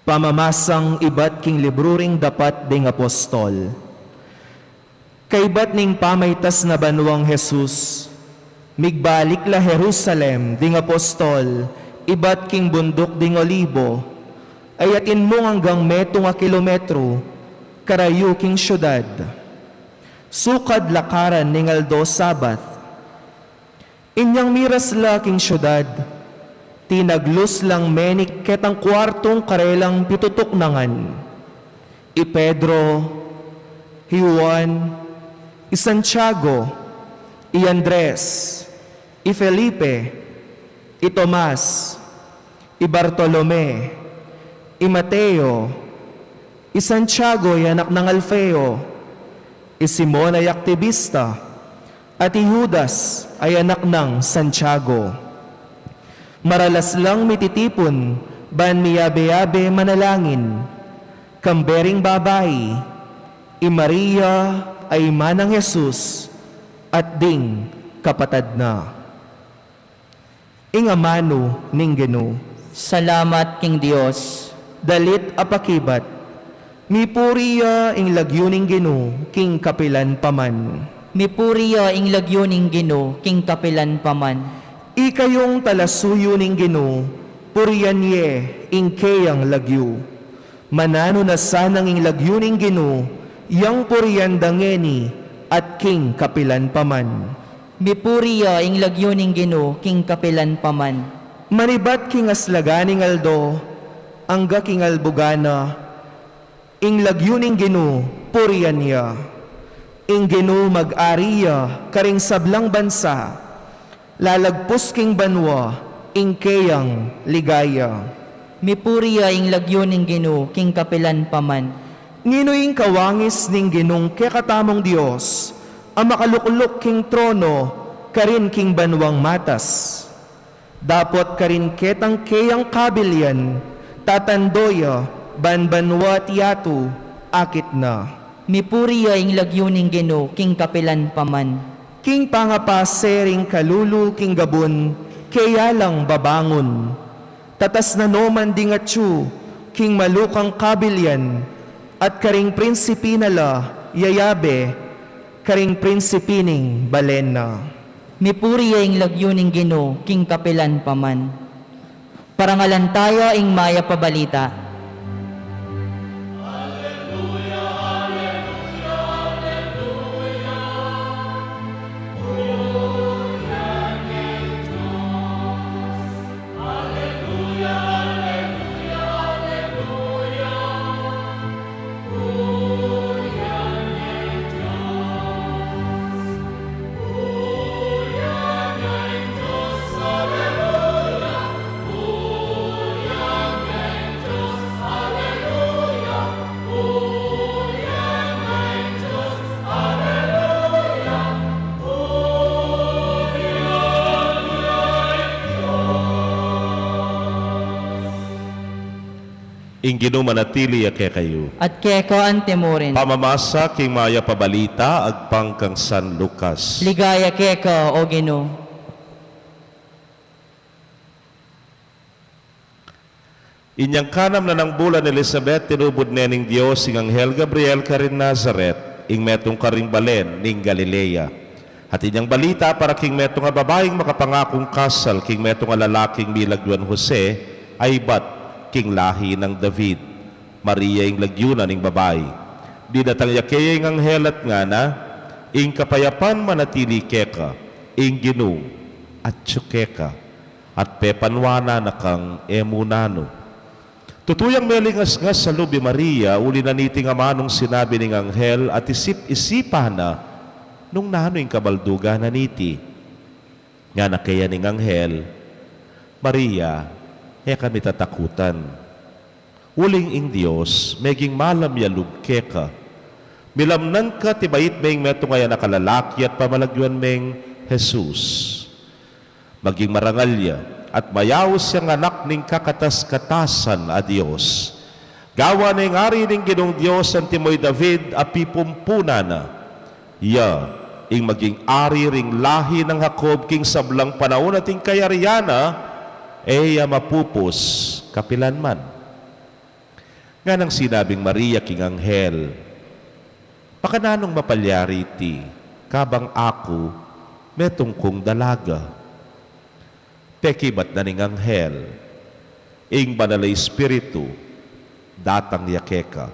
Pamamasang ibat king libruring dapat ding apostol. Kaibat ning pamaytas na banwang Jesus, migbalik la Jerusalem ding apostol, ibat king bundok ding Olibo, ayatin mo hanggang metong a kilometro, karayo king syudad. Sukad lakaran ning aldo Sabat. Inyang miras la king syudad, tinaglos lang menik ketang kwartong karelang pitutok nangan. I Pedro, i Juan, i Santiago, i Andres, i Felipe, i Tomas, i Bartolome, i Mateo, i Santiago ay anak ng Alfeo, i Simon ay aktivista, at i Judas ay anak ng Santiago. Maralas lang mititipon, ban miyabe-yabe manalangin. Kambering babae, i Maria ay manang Jesus, at ding kapatad na. Ingamano ning Ginoo, Salamat king Dios. dalit apakibat, mi puriya ing lagyuning Ginoo, king kapilan paman. Mipuriya ing lagyoning Ginoo king kapilan paman. Ikayong talasuyo ning Ginoo, puriyan ye ing kayang lagyo. Manano na sanang ing lagyuning Ginoo, yang puriyan dangeni at king kapilan paman. Mipuriya ing lagyoning Ginoo king kapilan paman. Manibat king aslaganing aldo, angga king albugana, ing lagyuning Ginoo, puriyan ya. Ing Ginoo mag-ariya, karing sablang bansa, lalagpos king banwa, ing kayang ligaya. Mipuriya ing lagyoning Ginoo king kapilan paman. Nginoing kawangis ning Ginong kekatamong Dios, ang makaluklok king trono, karin king banwang matas. Dapot karin ketang kayang kabilyan, tatandoya, banbanwa tiyatu, akit na. Mipuriya ing lagyoning Ginoo king kapilan paman. King pangapasering kalulu king gabon, kaya lang babangon. Tatas na noman dingatsu, king malukang kabilyan, at karing prinsipinala, yayabe, karing prinsipining balena. Mipuriya ing lagyoning Ginoo king kapilan paman. Parangalan tayo ing maya pabalita. Ing Ginoo manatili ya kayo. At keko ang temurin. Pamamasa king maya pabalita agpang kang San Lucas. Ligaya keko o Ginoo. Inyang kanam na ng bulan Elizabeth, tinubod nening Diyos, ing Anghel Gabriel karin Nazaret, ing metong karing balen, ning Galilea. At inyang balita para king metong nga babaeng makapangakong kasal, king metong nga lalaking milagwan Jose, ay bat king lahi ng David. Maria ing lagyunan ning babae. Di natangya kaya ing Anghel at nga na, ing kapayapan manatili keka, ing Ginoo, at tsukeka, at pepanwana na kang emunano. Tutuyang melingas-ngas sa lubi Maria, uli na niting amanong sinabi ning Anghel at isip-isipa na nung nano'y kabalduga na niti. Nga na kaya ning Anghel, Maria, kami tatakutan. Uling ing Diyos, meging malam yalug keka. Milamnan ka tibait meng meto ngaya nakalalaki at pamalagyuan meng Jesus. Maging marangalya at mayawos siyang anak ning kakatas-katasan a Diyos. Gawa na yung ari ning Ginong Diyos ang timoy David api pumpuna na. Ya, ing maging ari ring lahi ng Jacob king sablang panahon at ing kayariana, eya mapupos kapilan man. Nga nang sinabing Maria king Anghel, pakananong mapalyari ti, kabang ako, metong kong dalaga. Pekibat na ning Anghel, ing banalay espiritu, datang yakeka.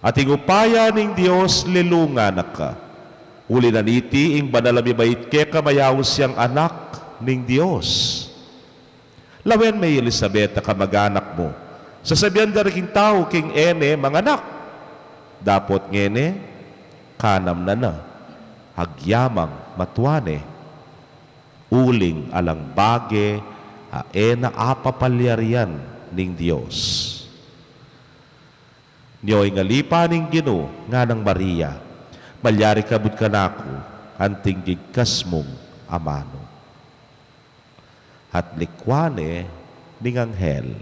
At ing upaya ning Diyos lilunga na ka. Uli na niti, ing banalami bait keka mayawos siyang anak ning Diyos. Lawen may Elizabeth kamag-anak mo. Sasabihan daraking tao king ene manganak. Dapot ngene, kanam na hagyamang matuane. Uling alang bage, aena apapalyarian ning Diyos. Niyo'y ngalipa ning Ginoo nga ng Maria, malyari kabud kanako, anting gigkas mong amano. at likwane ning anghel.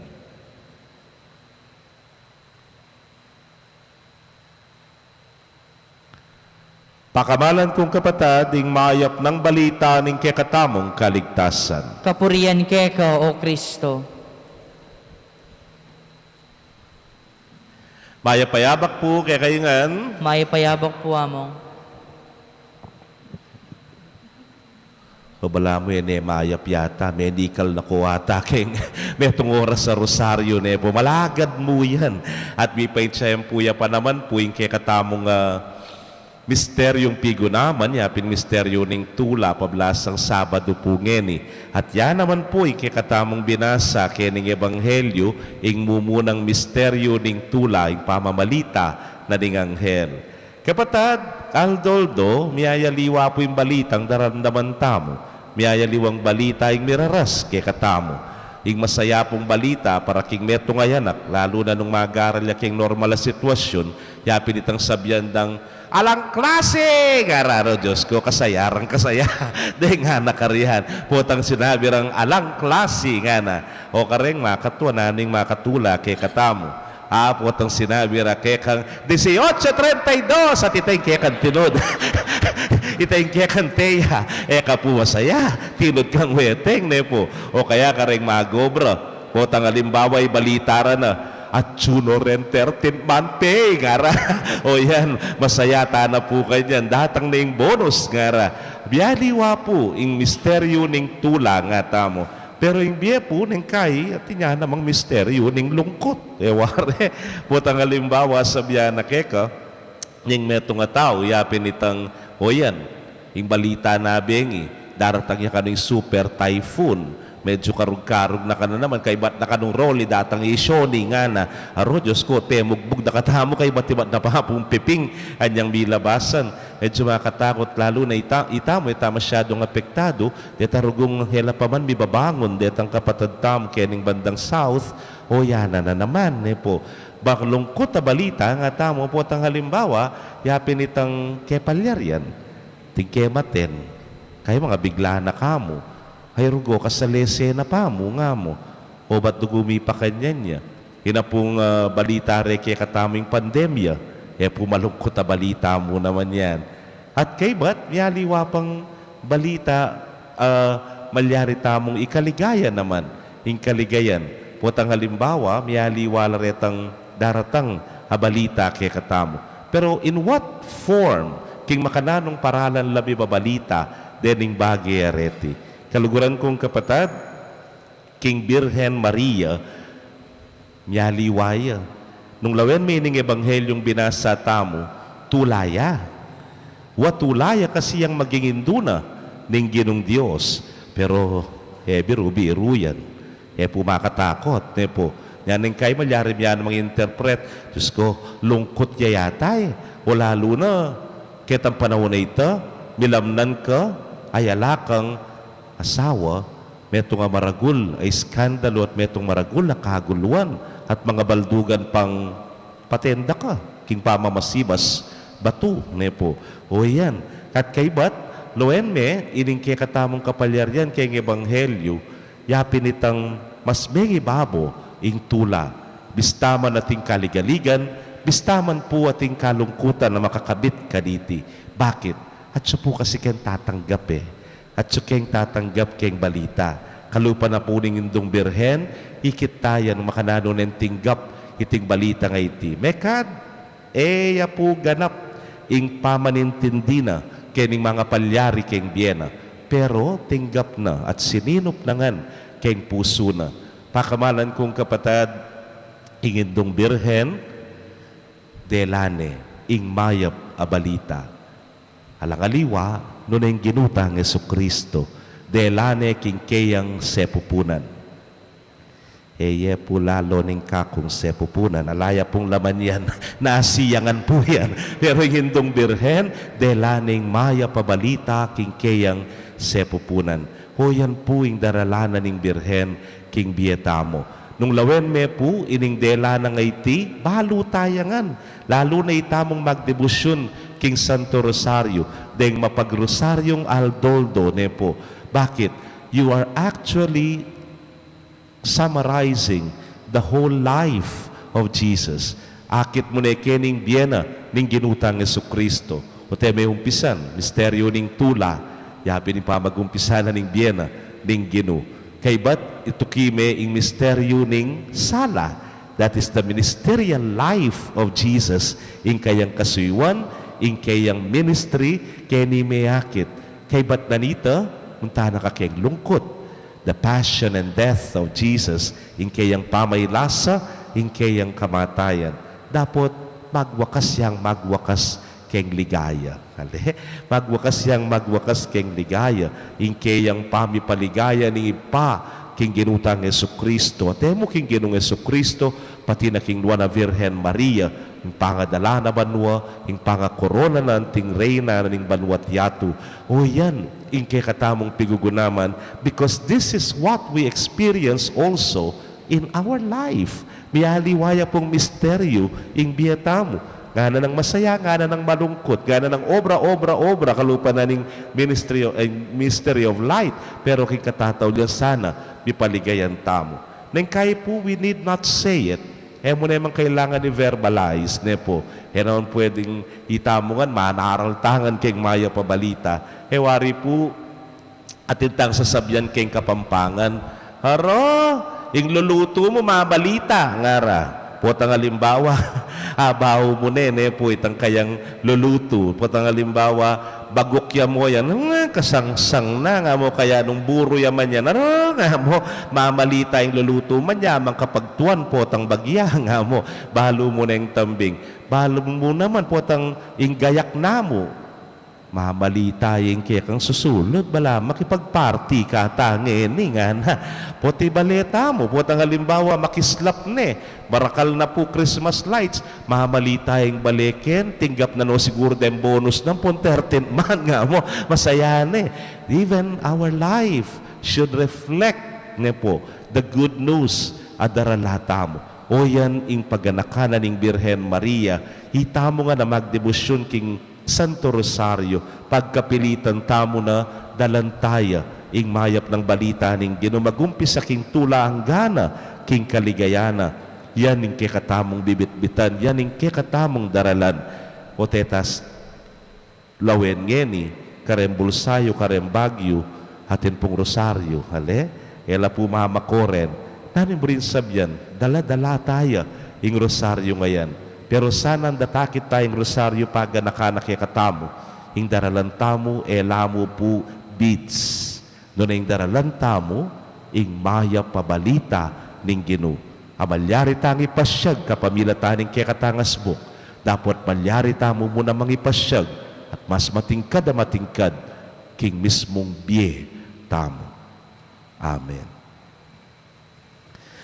Pakamalan kong kapatid, ing mayap ng balita ning kekatamong kaligtasan. Kapurian keka, O Kristo. Mayapayabak po kay kayungan. Mayapayabak po among. O bala mo yan mayap yata, medical na kuwata king metong oras sa rosaryo po. Malagad mo yan. At may paitsayang puya pa naman po yung kekatamong misteryong pigo naman, yapin misteryo ning tula, pablasang Sabado po ngeni. At yan naman po, ikikatamong binasa kening Ebanghelyo, ing mumunang misteryo ning tula, ing pamamalita na ning anghel. Kapatad, Aldoldo, miyayaliwa po yung balitang daramdaman tamo. Miyayaliwang balita ing miraras kekatamo. Ing masaya pong balita para king meto ngayanak, lalo na nung magaral king normal na sitwasyon, yapin itang sabyandang alang klase! Gararo, Diyos ko, kasayarang kasaya. Dahil nga nakarihan. Putang sinabi rang alang klase nga na. O kareng makatwa naning makatula kay katamo. Putang sinabi ra kay kang 18:32 at itay kay kang tinod. Itay kay kang teya. Eka po masaya. Tinod kang weteng, po. O kaya kareng magobra. Putang alimbaway balitara na. At Juno entertainment pay, ngara. O yan, masaya na po kayo dyan. Datang na yung bonus, ngara. Biyaliwa po, yung misteryo ning tula, nga tamo. Pero yung biya po, ning kay, at niya namang misteryo ning lungkot. Ware, putang halimbawa sa biya na keka, yung meto nga tao, yapin itang, o yan, yung balita na bengi, daratang niya ka ng super typhoon. Medyo karug-karug na ka na naman, kay ba't na ka nung roli, datang isyoni nga na, aro, Diyos ko, temugbog na katamo, kay ba't na pa pong piping, anyang bilabasan. Medyo makatakot, lalo na itamo masyadong apektado, detarugong hela pa man, bibabangon, detang kapatid tam, kening bandang south, o yana na naman, po. Bak lungkot na balita, nga tamo po tang halimbawa, yapin itang kepalyar yan, tingkematen, kay mga bigla na kamo, ay rugo kasalese na pa mo nga mo. O ba't dugumi pa kanyan niya? Ina pong balita re kay kataming pandemya. Pumalungkot na balita mo naman yan. At kay ba't miyaliwa pang balita malyari tamong ikaligaya naman. Ing kaligayan. Putang halimbawa, miyaliwa laretang daratang balita kay katamo. Pero in what form king makananong paralan labi babalita dening bagay areti? Kaluguran kong kapatid, King Birhen Maria, miyaliwaya. Nung lawen meaning ebanghelyong binasa tamo, tulaya. Watulaya kasi ang maging induna ning ginong Diyos. Pero, biru yan. Pumakatakot. Po. Yan ang kay malyarim yan mga interpret. Diyos ko, lungkot yayatay. O lalo na, kitang panahon na ito, milamnan ka, ay alakang asawa, metong nga maragul ay skandalo at metong maragul na kaguluan at mga baldugan pang patenda ka, king pamamasibas batu, nepo. O yan, at kay bat, loen me, ining kay katamong kapalyar yan, kay ebanghelyo, yapin itang mas may babo, ing tula, bistaman ating kaligaligan, bistaman po ating kalungkutan na makakabit kaditi. Bakit? At siya po kasi kayong tatanggap At siya kayong tatanggap kayong balita. Kalupa na po ning indong birhen, ikit tayan makanano ng tinggap iting balita nga iti. Mekad, ya po ganap ing pamanintindi na kening mga palyari kayong biyena. Pero tinggap na at sininop na ngan kayong puso na. Pakamalan kong kapatid, ing indong birhen, delane, ing mayap a balita. Alangaliwa, noon ang ginutang Jesucristo, delane king kayang sepupunan. Po lalo ning kakong sepupunan, alaya pong laman yan, nasiyangan po yan. Pero hindong birhen, delaning maya pabalita king kayang sepupunan. O yan po yung daralanan ning birhen king bietamo. Nung lawen me po, ining dela na ngayti, balo tayangan. Lalo na itamong magdebusyon king Santo Rosario, deng mapagrosaryong Aldoldo, po. Bakit? you are actually summarizing the whole life of Jesus. Akit mo na kening biyena ning ginutang Jesucristo. O tayo may umpisan, misteryo ning tula, yabi ni pamagumpisan ning biyena ning ginu. Kay ba't ito kime ing misteryo ning sala? That is the ministerial life of Jesus in kayang kasuyuan, in kayang ministry, kaya ni mayakit. Kay ba't nanita, munta na kakayang lungkot. The passion and death of Jesus in kayang pamaylasa, in kayang kamatayan. Dapat magwakas keng ligaya. Magwakas keng ligaya. In kayang pamipaligaya ni ipa king ginutang Jesucristo. At mo king ginung Jesucristo, pati na king Luana Virgen Maria, yung pangadala na banwa, yung pangakorona na ting reyna na ning banwat yatu. O yan, yung kay katamong pigugunaman, because this is what we experience also in our life. Miyaliwaya pong misteryo, yung biyatamo. Gana ng masaya, gana ng malungkot, gana ng obra, kalupa na ning mystery of light. Pero kung katataw liyan sana, mipaligayan tamo. Nang kaya po, we need not say it. Mo na yung kailangan i-verbalize, ne po. Naman pwedeng itamungan, manaral tangan keng maya pabalita. Wari po, atintang sasabyan keng kapampangan. Haro, ing luluto mo, mabalita, ngara. Potang halimbawa, abaw mo nene po itang kayang luluto. Potang halimbawa, bagokya mo yan, kasangsang na nga mo, kaya nung buro yaman yan, nga mo, mamalita yung luluto man yamang kapag tuwan potang bagya nga mo, balo mo na yung tambing. Balo mo naman potang inggayak na mo. Mamalita yung kekang susulod, bala, makipagparty ka, tangin, nga na. Poti baleta mo, potang halimbawa, makislap ne, barakal na po Christmas lights, mamalita yung balikin, tinggap na no siguro den bonus ng 13 man nga mo, masaya ne. Even our life should reflect ne po, the good news at daralata mo. O yan, yung paganakanan ng Birhen Maria, hita mo nga na magdebosyon king Santo Rosario, pagkapilitan tamo na dalantaya, ing mayap ng balita ning ginumagumpis sa king tula ang gana, king kaligayana, yan ing kekatamong bibitbitan, yan ing kekatamong daralan. O tetas, lawen ngeni, karembulsayo, karembagyo, hatin pong rosaryo, hale, ela po mamakoren, namin mo rin sabyan, dala-dala tayo, ing rosaryo ngayon. Pero sana datakit tayong rosaryo paga nakanakikatamo. Ing daralan tamo, elamo po beats. Doon ing daralan tamo, ing maya pabalita ning Ginu. Amalyari tangi pasyag kapamila taning kekatangas mo. Dapat malyari tamo muna mangipasyag at mas matingkad na matingkad king mismong biye tamo. Amen.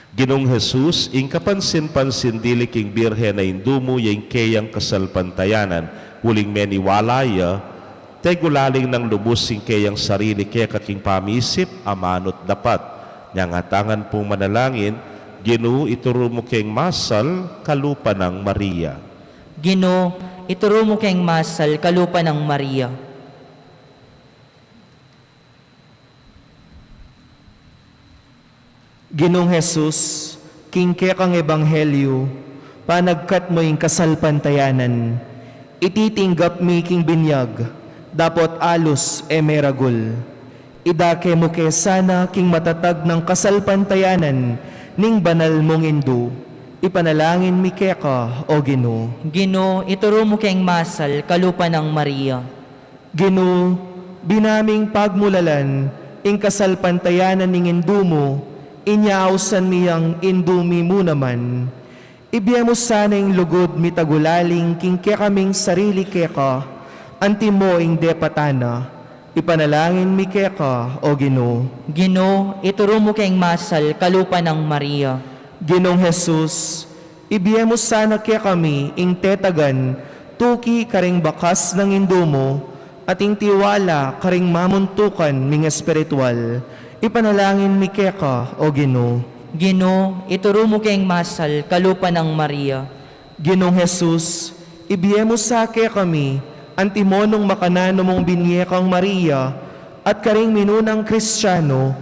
Ginong Jesus, ing kapansin-pansin dili king birhen na indumo yung kayang kasalpantayanan, huling meniwalaya, tegulaling ng lubos ing kayang sarili kaya kaking pamisip, amanot dapat. Nyangatangan pong manalangin, Ginu, ituro mo kayang masal, kalupa ng Maria. Gino, ituro mo kayong masal, kalupa ng Maria. Ginong Jesus, king kekang ebanghelyo, panagkat mo yung kasalpantayanan, ititinggap mi king binyag, dapat alus emeragul. Idake mo ke sana king matatag ng kasalpantayanan, ning banal mong indu, ipanalangin mi keka, o Gino. Gino, ituro mo kayong masal, kalupa ng Maria. Gino, binaming pagmulalan, ing kasalpantayanan ning indu mo, inyausan miyang indumi mo naman. Ibiyemo sana yung lugod mitagulaling king kaming sarili keka, anti mo ing depatana, ipanalangin mi keka, o Gino. Gino, ituro mo kayong masal, kalupa ng Maria. Ginong Jesus, ibiyemo sana kami ing tetagan, tuki karing bakas ng indumo, at ing tiwala karing mamuntukan ming espiritual, ipanalangin mi keka, o Gino. Gino, ituro mo kayong masal, kalupa ng Maria. Ginong Jesus, ibiyemo sa kami, antimonong makanano mong binyekang Maria, at karing minunang Kristiyano,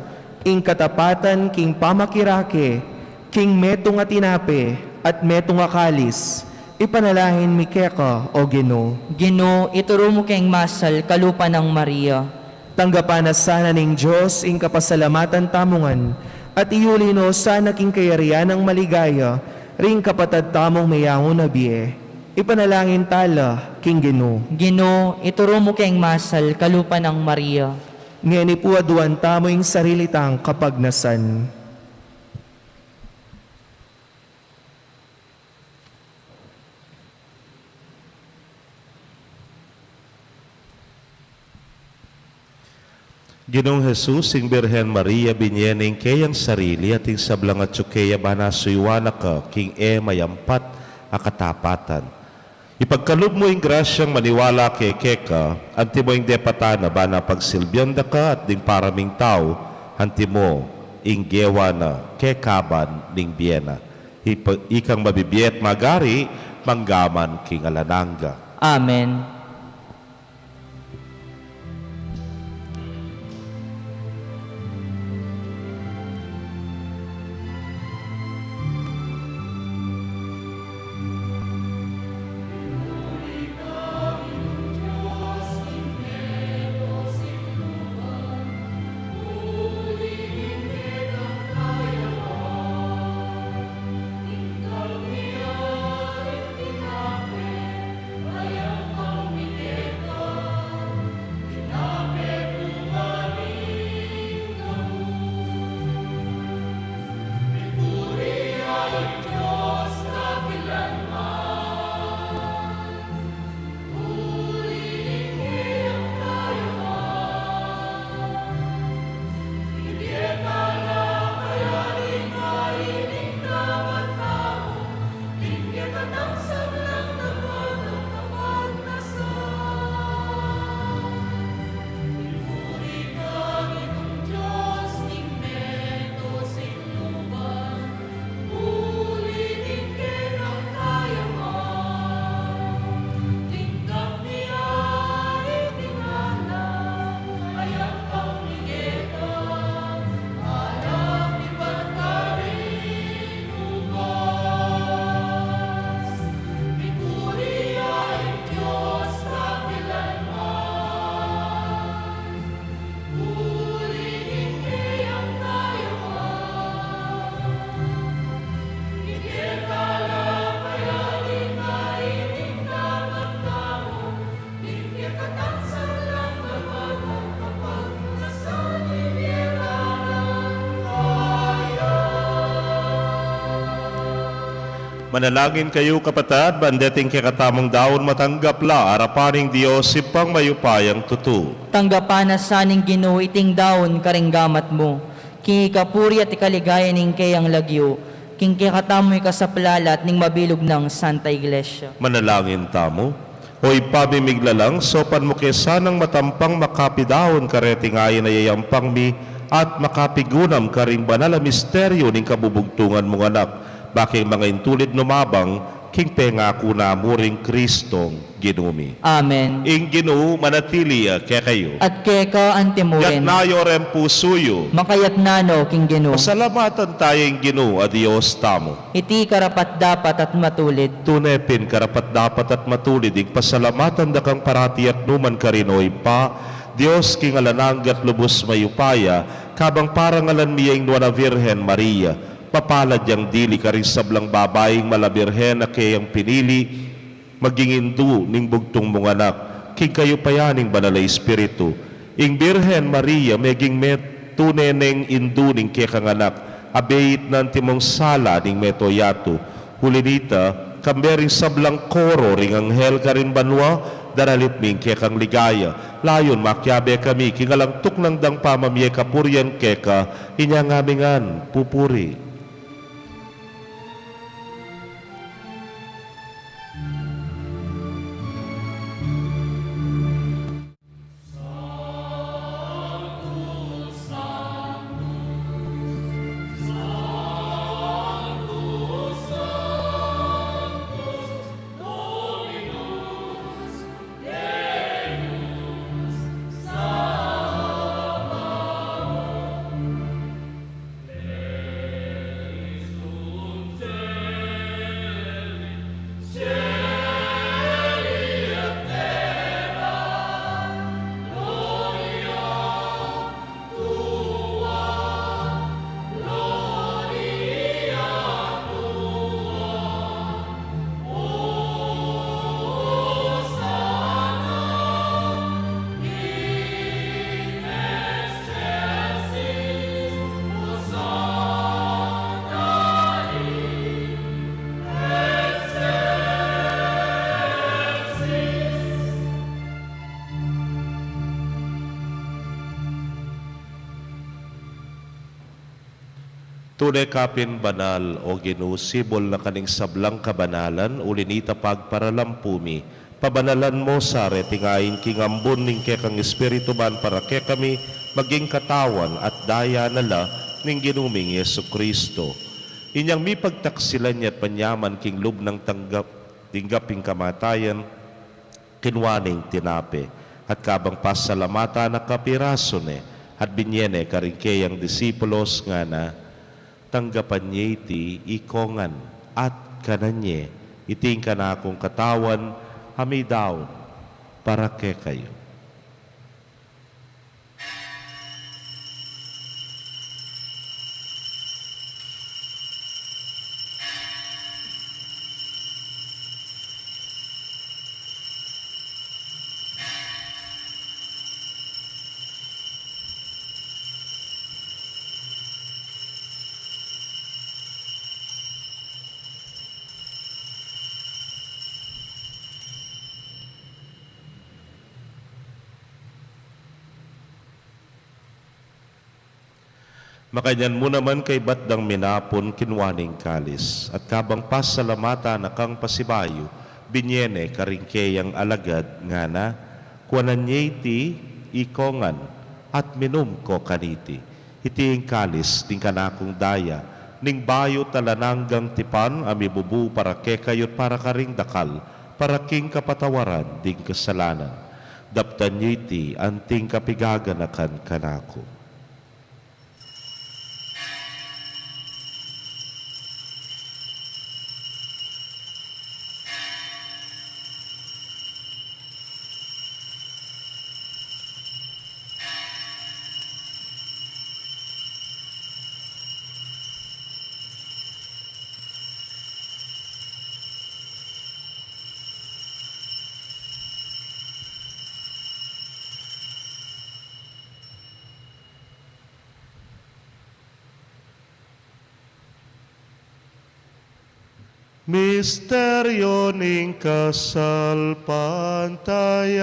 ing katapatan king pamakirake, king metong atinape, at metong akalis, ipanalahin mi keka, o Ginoo. Ginoo, ituro mo kayong masal, kalupa ng Maria. Tanggapan na sana ning Diyos ing kapasalamatan tamungan, at iulino sana king kayarian ng maligaya, ring kapatad tamong mayango na biye. Ipanalangin tala, king Ginoo. Ginoo, ituro mo kayong masal, kalupa ng Maria. Ngeni po aduan tamo ing sarili tang kapagnasan. Ginoong Jesus, ing Birhen Maria, binyening kayang sarili at ing sablang at tsukaya banasuywana ka, king mayampat akatapatan. Ipagkalub mo ing grasyang maniwala kay keka, anti mo ing depatana ba na pagsilbyanda ka at ding paraming tao, anti mo ing gewa na kekaban ning biyena. Ikang mabibiyet magari, manggaman king alananga. Amen. Manalangin kayo kapatad, bandeting kakatamong daon matanggap la, arapaning Diyos sipang mayupayang tutu. Tanggapan na saning Ginoo iting daon karinggamat mo. King ikapuri at ikaligaya ning kayang lagyo. King kikatamoy kasaplalat ning mabilog ng Santa Iglesia. Manalangin tamo. Hoy pamimiglalang, sopan mo kesanang matampang makapidahon kareting ayon na yayampang mi at makapigunam karing banal na misteryo ning kabubugtungan mong anak. Bakit mga intulid numabang, king pengako na muring Kristong ginumi. Amen. Ing Ginoo manatili kaya kayo. At keka Yat antimuren. nayo ren pusuyo. Makayat nano, King Ginoo. Pasalamatan tayo ing Ginoo a Diyos tamo. Iti karapat dapat at matulid. Tunepin karapat dapat at matulid ing pasalamatan da kang parati at numan karinoy pa. Diyos king alanang at lubos mayupaya, kabang parangalan miya ing nuwana Virhen Maria. Papalad yang dili ka rin sablang babaeng malabirhen na kayang pinili, maging indu ning bugtong mong anak, king kayo payaning banalay espiritu. Ing Birhen Maria, meging met tuneneng indu ning kekang anak, abeit ng timong sala ning metoyato. Hulinita, kambering sablang koro ring anghel ka rin banwa, daralit ming kekang ligaya. Layon makyabe kami, kingalang tuknang dang pamamye kapuryan keka, inyangamingan pupuri. Tunay kapin banal o ginusibol na kaning sablang kabanalan, ulinita pagparalampumi, pabanalan mo sa tingayin king ambon ning kekang espiritu man para ke kami maging katawan at daya nala ning ginuming Yesu Kristo. Inyang mi pagtaksilan niya't panyaman king lub ng tinggaping kamatayan, kinwaning tinape, at kabang pasalamata na kapiraso ne, at binyene karingkeyang disipulos nga na, tanggapan niya iti ikongan at kananye, iting ka na akong katawan, hamidaw, para ke kayo. Makanyan mo naman kay batdang minapon kinwaning kalis, at kabang pasalamata na kang pasibayo, binyene karingkeyang alagad nga na, kuwanan niya iti ikongan at minum ko kaniti. Iti ang kalis ting kanakong daya, ning bayo talananggang tipan amibubu para ke kayot para karing dakal, para king kapatawaran ding kasalanan. Daptan niya iti anting kapigaganakan kanako. Misteryo ning kasal pantayanan.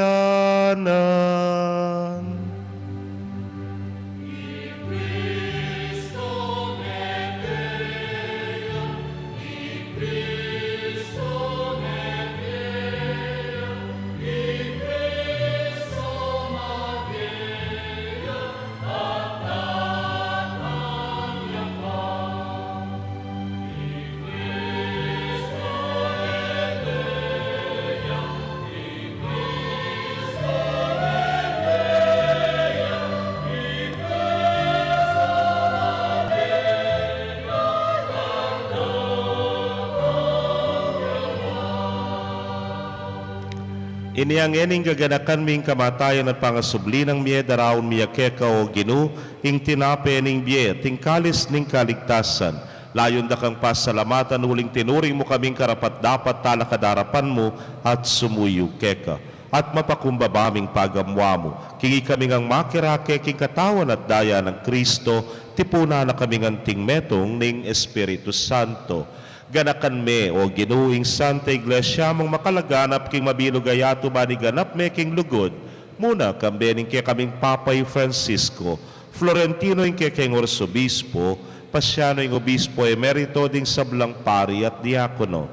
Iniyang ening gaganakan ming kamatayan at pangasubli ng miye daraon miya keka o ginu, ing tinape ning biye, tingkalis ning kaligtasan. Layon da kang pasalamatan, huling tinuring mo kaming karapat dapat talakadarapan mo at sumuyo keka. At mapakumbabaming pagamwa mo, kingi kaming ang makirake king katawan at daya ng Kristo, tipuna na kaming anting metong ning Espiritu Santo. Ganakan me o ginuing Santa Iglesia mong makalaganap king mabinugayato maniganap me king lugod. Muna kambening kaya kaming Papay Francisco, Florentino yung kaya king Orsobispo, Pasyano yung Obispo Emerito ding sablang pari at diakono.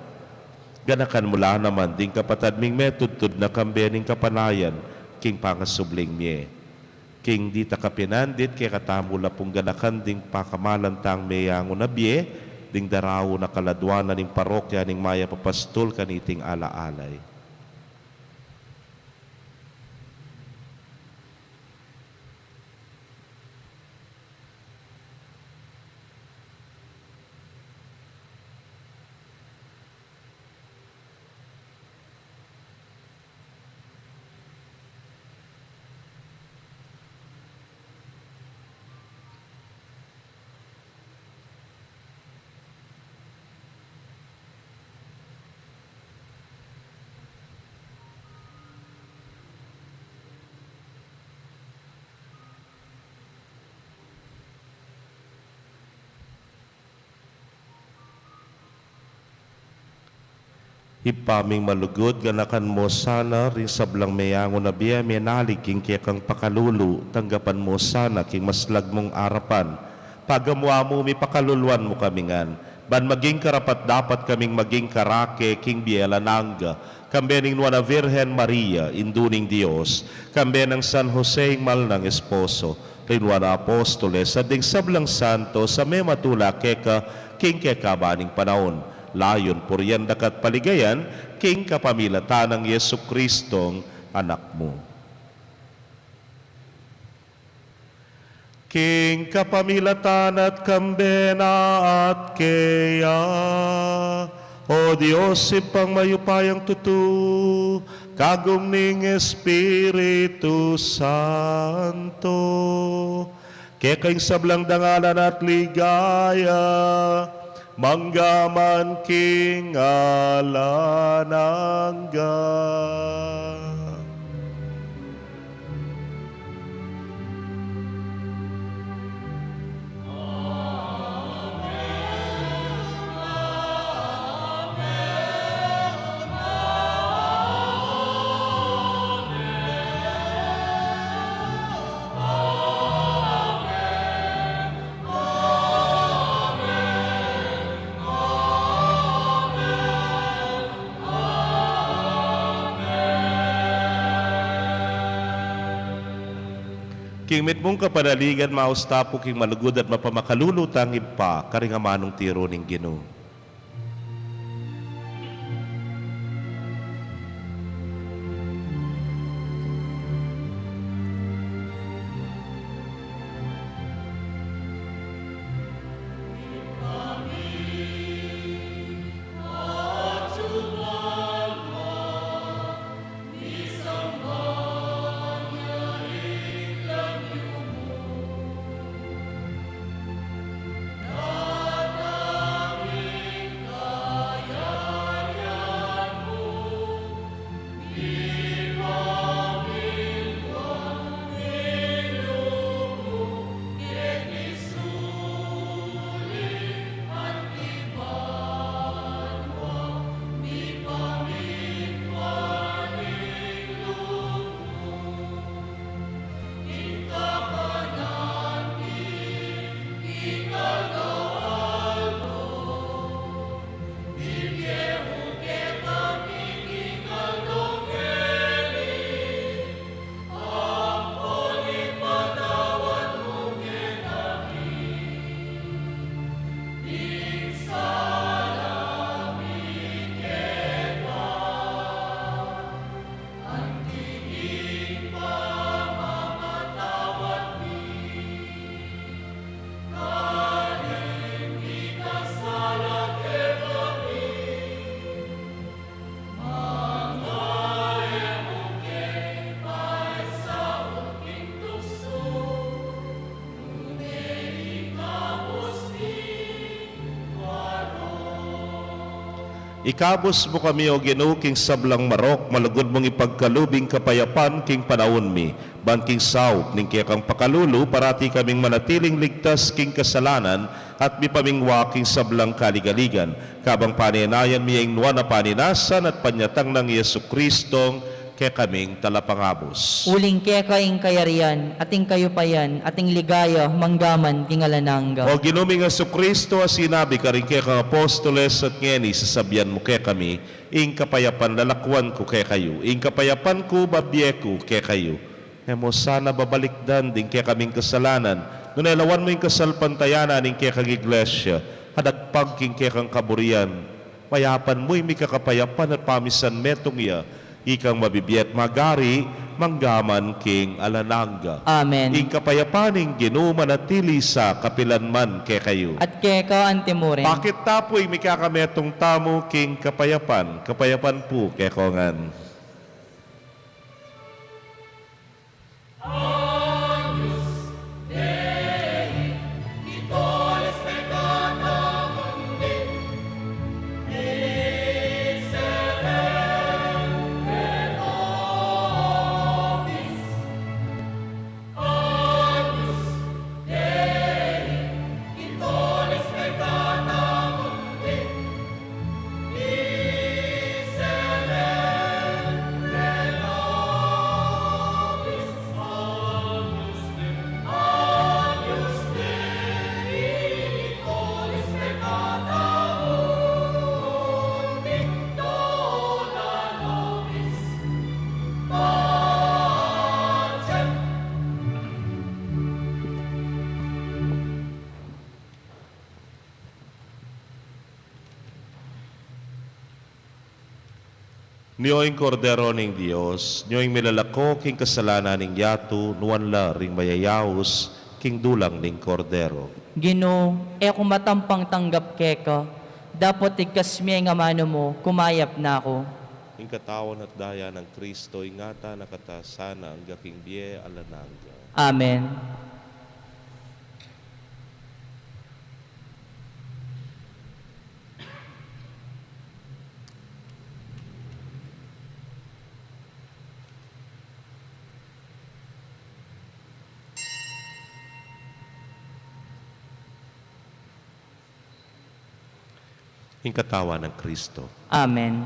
Ganakan mula naman ding kapatad ming metudtud na kambening kapanayan king pangasubling me. King dita kapinandit kaya katamula pong ganakan ding pakamalantang meyango na biye, ding daraw na kaladwanan ng parokya ning maya papastol kaniting alaalay. Ipaming malugod ganakan mo sana rin sablang mayango na biya menalig king kaya kang pakalulu tanggapan mo sana king maslag mong arapan pagamwa mo mi pakaluluan mo kami ngan. Ban maging karapat dapat kaming maging karake king bielananga, kambe ning Nuana Virgen Maria, induning Dios, kambe ng San Jose mal ng esposo, rinwana apostoles, sa ding sablang santo, sa may matula keka, king kekabaning panahon, layon puriyan dakat paligayan, king kapamilatan ng Yesu Kristong anak mo. King kapamilatan at kambena at keya, o Diyos ipang mayupayang tutu, kagum ning Espiritu Santo, kekaing sablang dangalan at ligaya, manggaman king alanangga. King mit mong kapanaligan maustapo king malugod at mapamakalulutang impa karingamanong tiro ning Ginoo. Ikabos mo kami o Ginoo king sablang marok, malugod mong ipagkalubing kapayapan king panahon mi, ban king saup ning kiyakang pakalulu, parati kaming manatiling ligtas king kasalanan, at mi pamingwa king sablang kaligaligan, kabang paninayan mi ang nuwan na paninasan at panyatang ng Yesu Kristong kaya kaming talapangabos. Uling keka ing kayarian, ating kayupayan, ating ligaya, manggaman, kingalanangga. O ginuming Yesu Kristo, sinabi ka rin kaya kang apostoles at ngeni, sasabihan mo kaya kami, ing kapayapan lalakwan ko kaya kayo, ing kapayapan ko babye ko kaya kayo. Mo sana babalikdan din kaya kaming kasalanan, nunelawan mo yung kasalpantayanan ing kaya kang iglesia, hadagpag king kaya kang kaburian, mayapan mo yung mikakapayapan at pamisan metong iya, ikang mabibiyat magari, manggaman king alanangga. Amen. Ing kapayapaning ginuman at tili sa kapilanman kay kayo. At keka antimurin. Bakit tapoy mikakametong tamo king kapayapan? Kapayapan po kay kongan. Niyoing kordero ning Dios, niyoing milalako king kasalanan ning yato, nuwanla ring mayayaos, king dulang ning kordero. Ginoo, kung matampang tanggap keka, dapat igkas miya nga mano mo, kumayap na ako. Ing katawan at daya ng Kristo, ingata nakatasana ang gaking biye alananga. Amen. Ing katawan ng Kristo. Amen.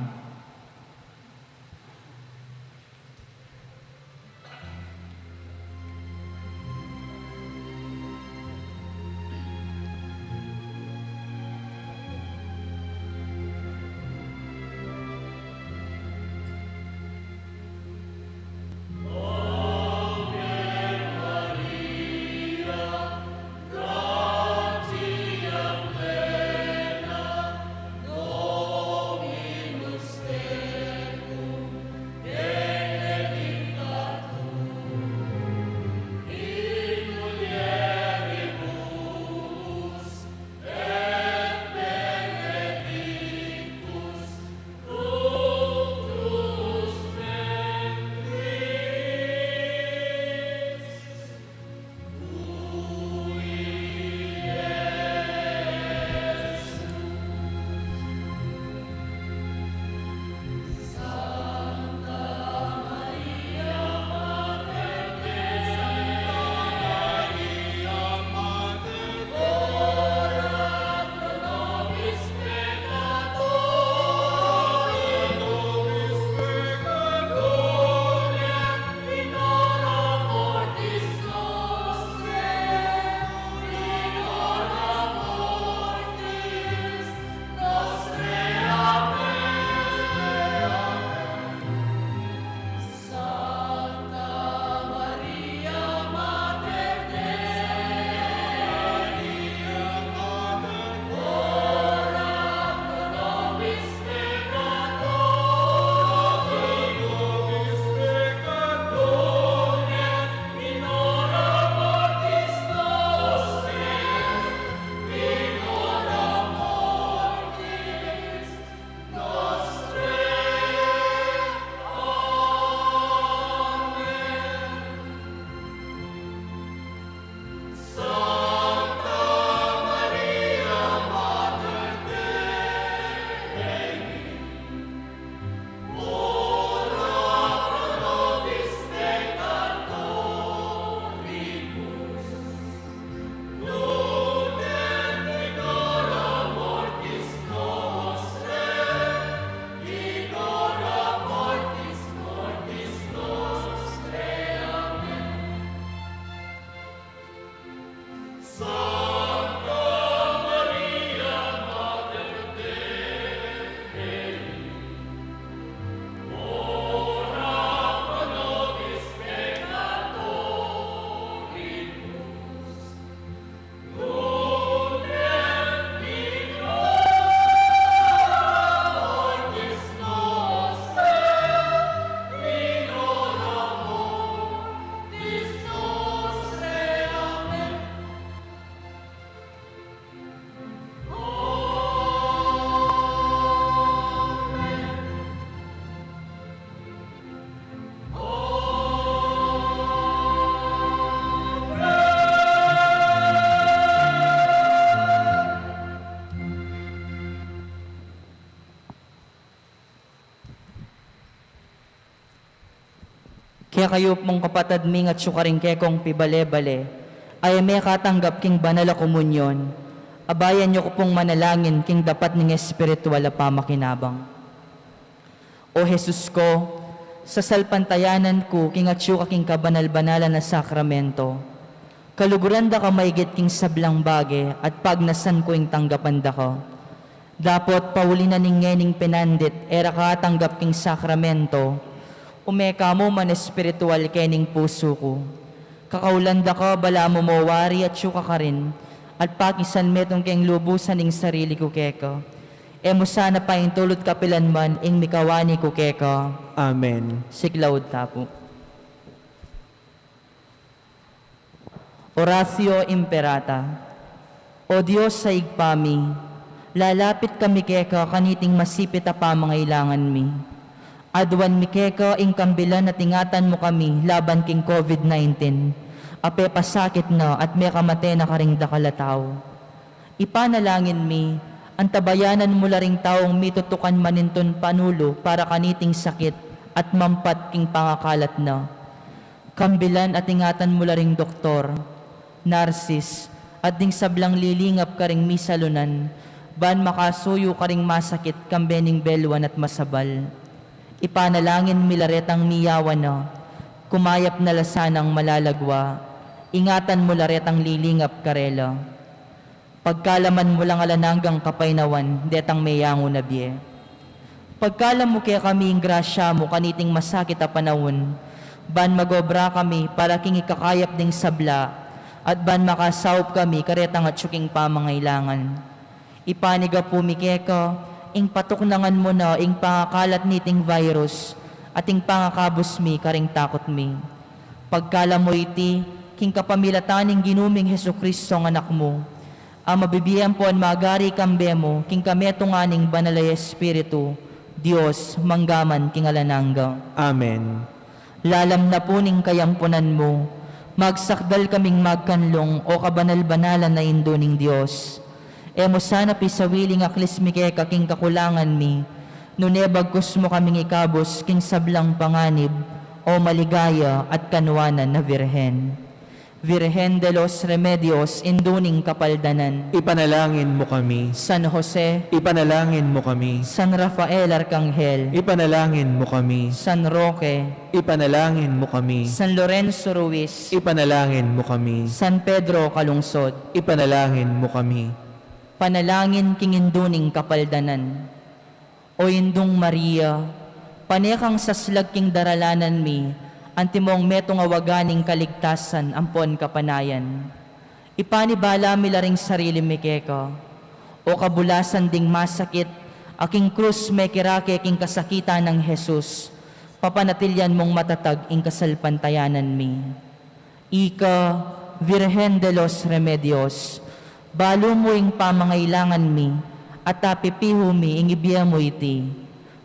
Kaya kayo mong kapatad ming at syukaring kekong pibale-bale, ay may katanggap king banal a komunyon. Abayan niyo ko pong manalangin king dapat ning espiritual a pamakinabang. O Jesus ko, sa salpantayanan ko king at syuka king kabanal-banalan na sakramento, kaluguran da ka maigit king sablang bage at pagnasan ko ing tanggapan da ko. Dapot pauli na ning ngening pinandit era katanggap king sakramento, umeka mo man espiritual kening puso ko. Kakaulanda ka, bala mo mawari at syuka ka rin, at pakisan metong keng lubusan ning sarili ko keka. Emo sana pa yung tulot kapilanman ing mikawani ko keka. Amen. Siklaud tapo. Oratio Imperata. O Diyos sa igpami, lalapit kami keka kaniting masipit a pamangailangan mi. Adwan mi keka ing kambilan at ingatan mo kami laban king COVID-19. Ape pasakit na at may kamate na karing dakalataw. Ipanalangin mi, ang tabayanan mo laring taong mitutukan maninton panulo para kaniting sakit at mampat king pangakalat na. Kambilan at ingatan mo laring doktor, narsis, at ding sablang lilingap karing misalunan, ban makasuyo karing masakit kambening belwan at masabal. Ipanalangin milaretang miyawan na, kumayap na lasanang malalagwa, ingatan mo laretang lilingap karela. Pagkalaman mo lang alananggang kapainawan, detang mayango na biye. Pagkalam mo kaya kami ang grasya mo kaniting masakit a panahon, ban magobra kami para king ikakayap ding sabla, at ban makasaup kami karetang at syuking pamangailangan. Ipaniga po mikeka, ing patuknangan mo na ing pangakalat niting virus, at ing pangakabos mi karing takot mi. Pagkala mo iti, king kapamilataning ginuming Hesu Kristo ang anak mo, ang mabibiyan po ang magari kambe mo, king kametunganing banalay Espiritu, Diyos, manggaman king alanangga. Amen. Lalam na po ning kayampunan mo, magsakdal kaming magkanlong o kabanal-banalan na induning Diyos. Emo sana pisawiling aklis mi kaya kaking kakulangan mi, nunebagkos mo kaming ikabos king sablang panganib o maligaya at kanwanan na Virhen. Virhen de los Remedios, induning kapaldanan. Ipanalangin mo kami. San Jose, Ipanalangin mo kami. San Rafael Arcangel, Ipanalangin mo kami. San Roque, Ipanalangin mo kami. San Lorenzo Ruiz, Ipanalangin mo kami. San Pedro Calungsod, Ipanalangin mo kami. panalangin king induning kapaldanan. O indung Maria, panekang saslag king daralanan mi, antimong metong awaganing kaligtasan ampon kapanayan. Ipanibala mi laring sarili mi keka, o kabulasan ding masakit, aking krus may kirake king kasakitan ng Jesus, papanatilyan mong matatag ing kasalpantayanan mi. Ika, Virhen de los Remedios, balo mo ing pamangailangan mi, at tapipiho mi ing ibiya mo iti.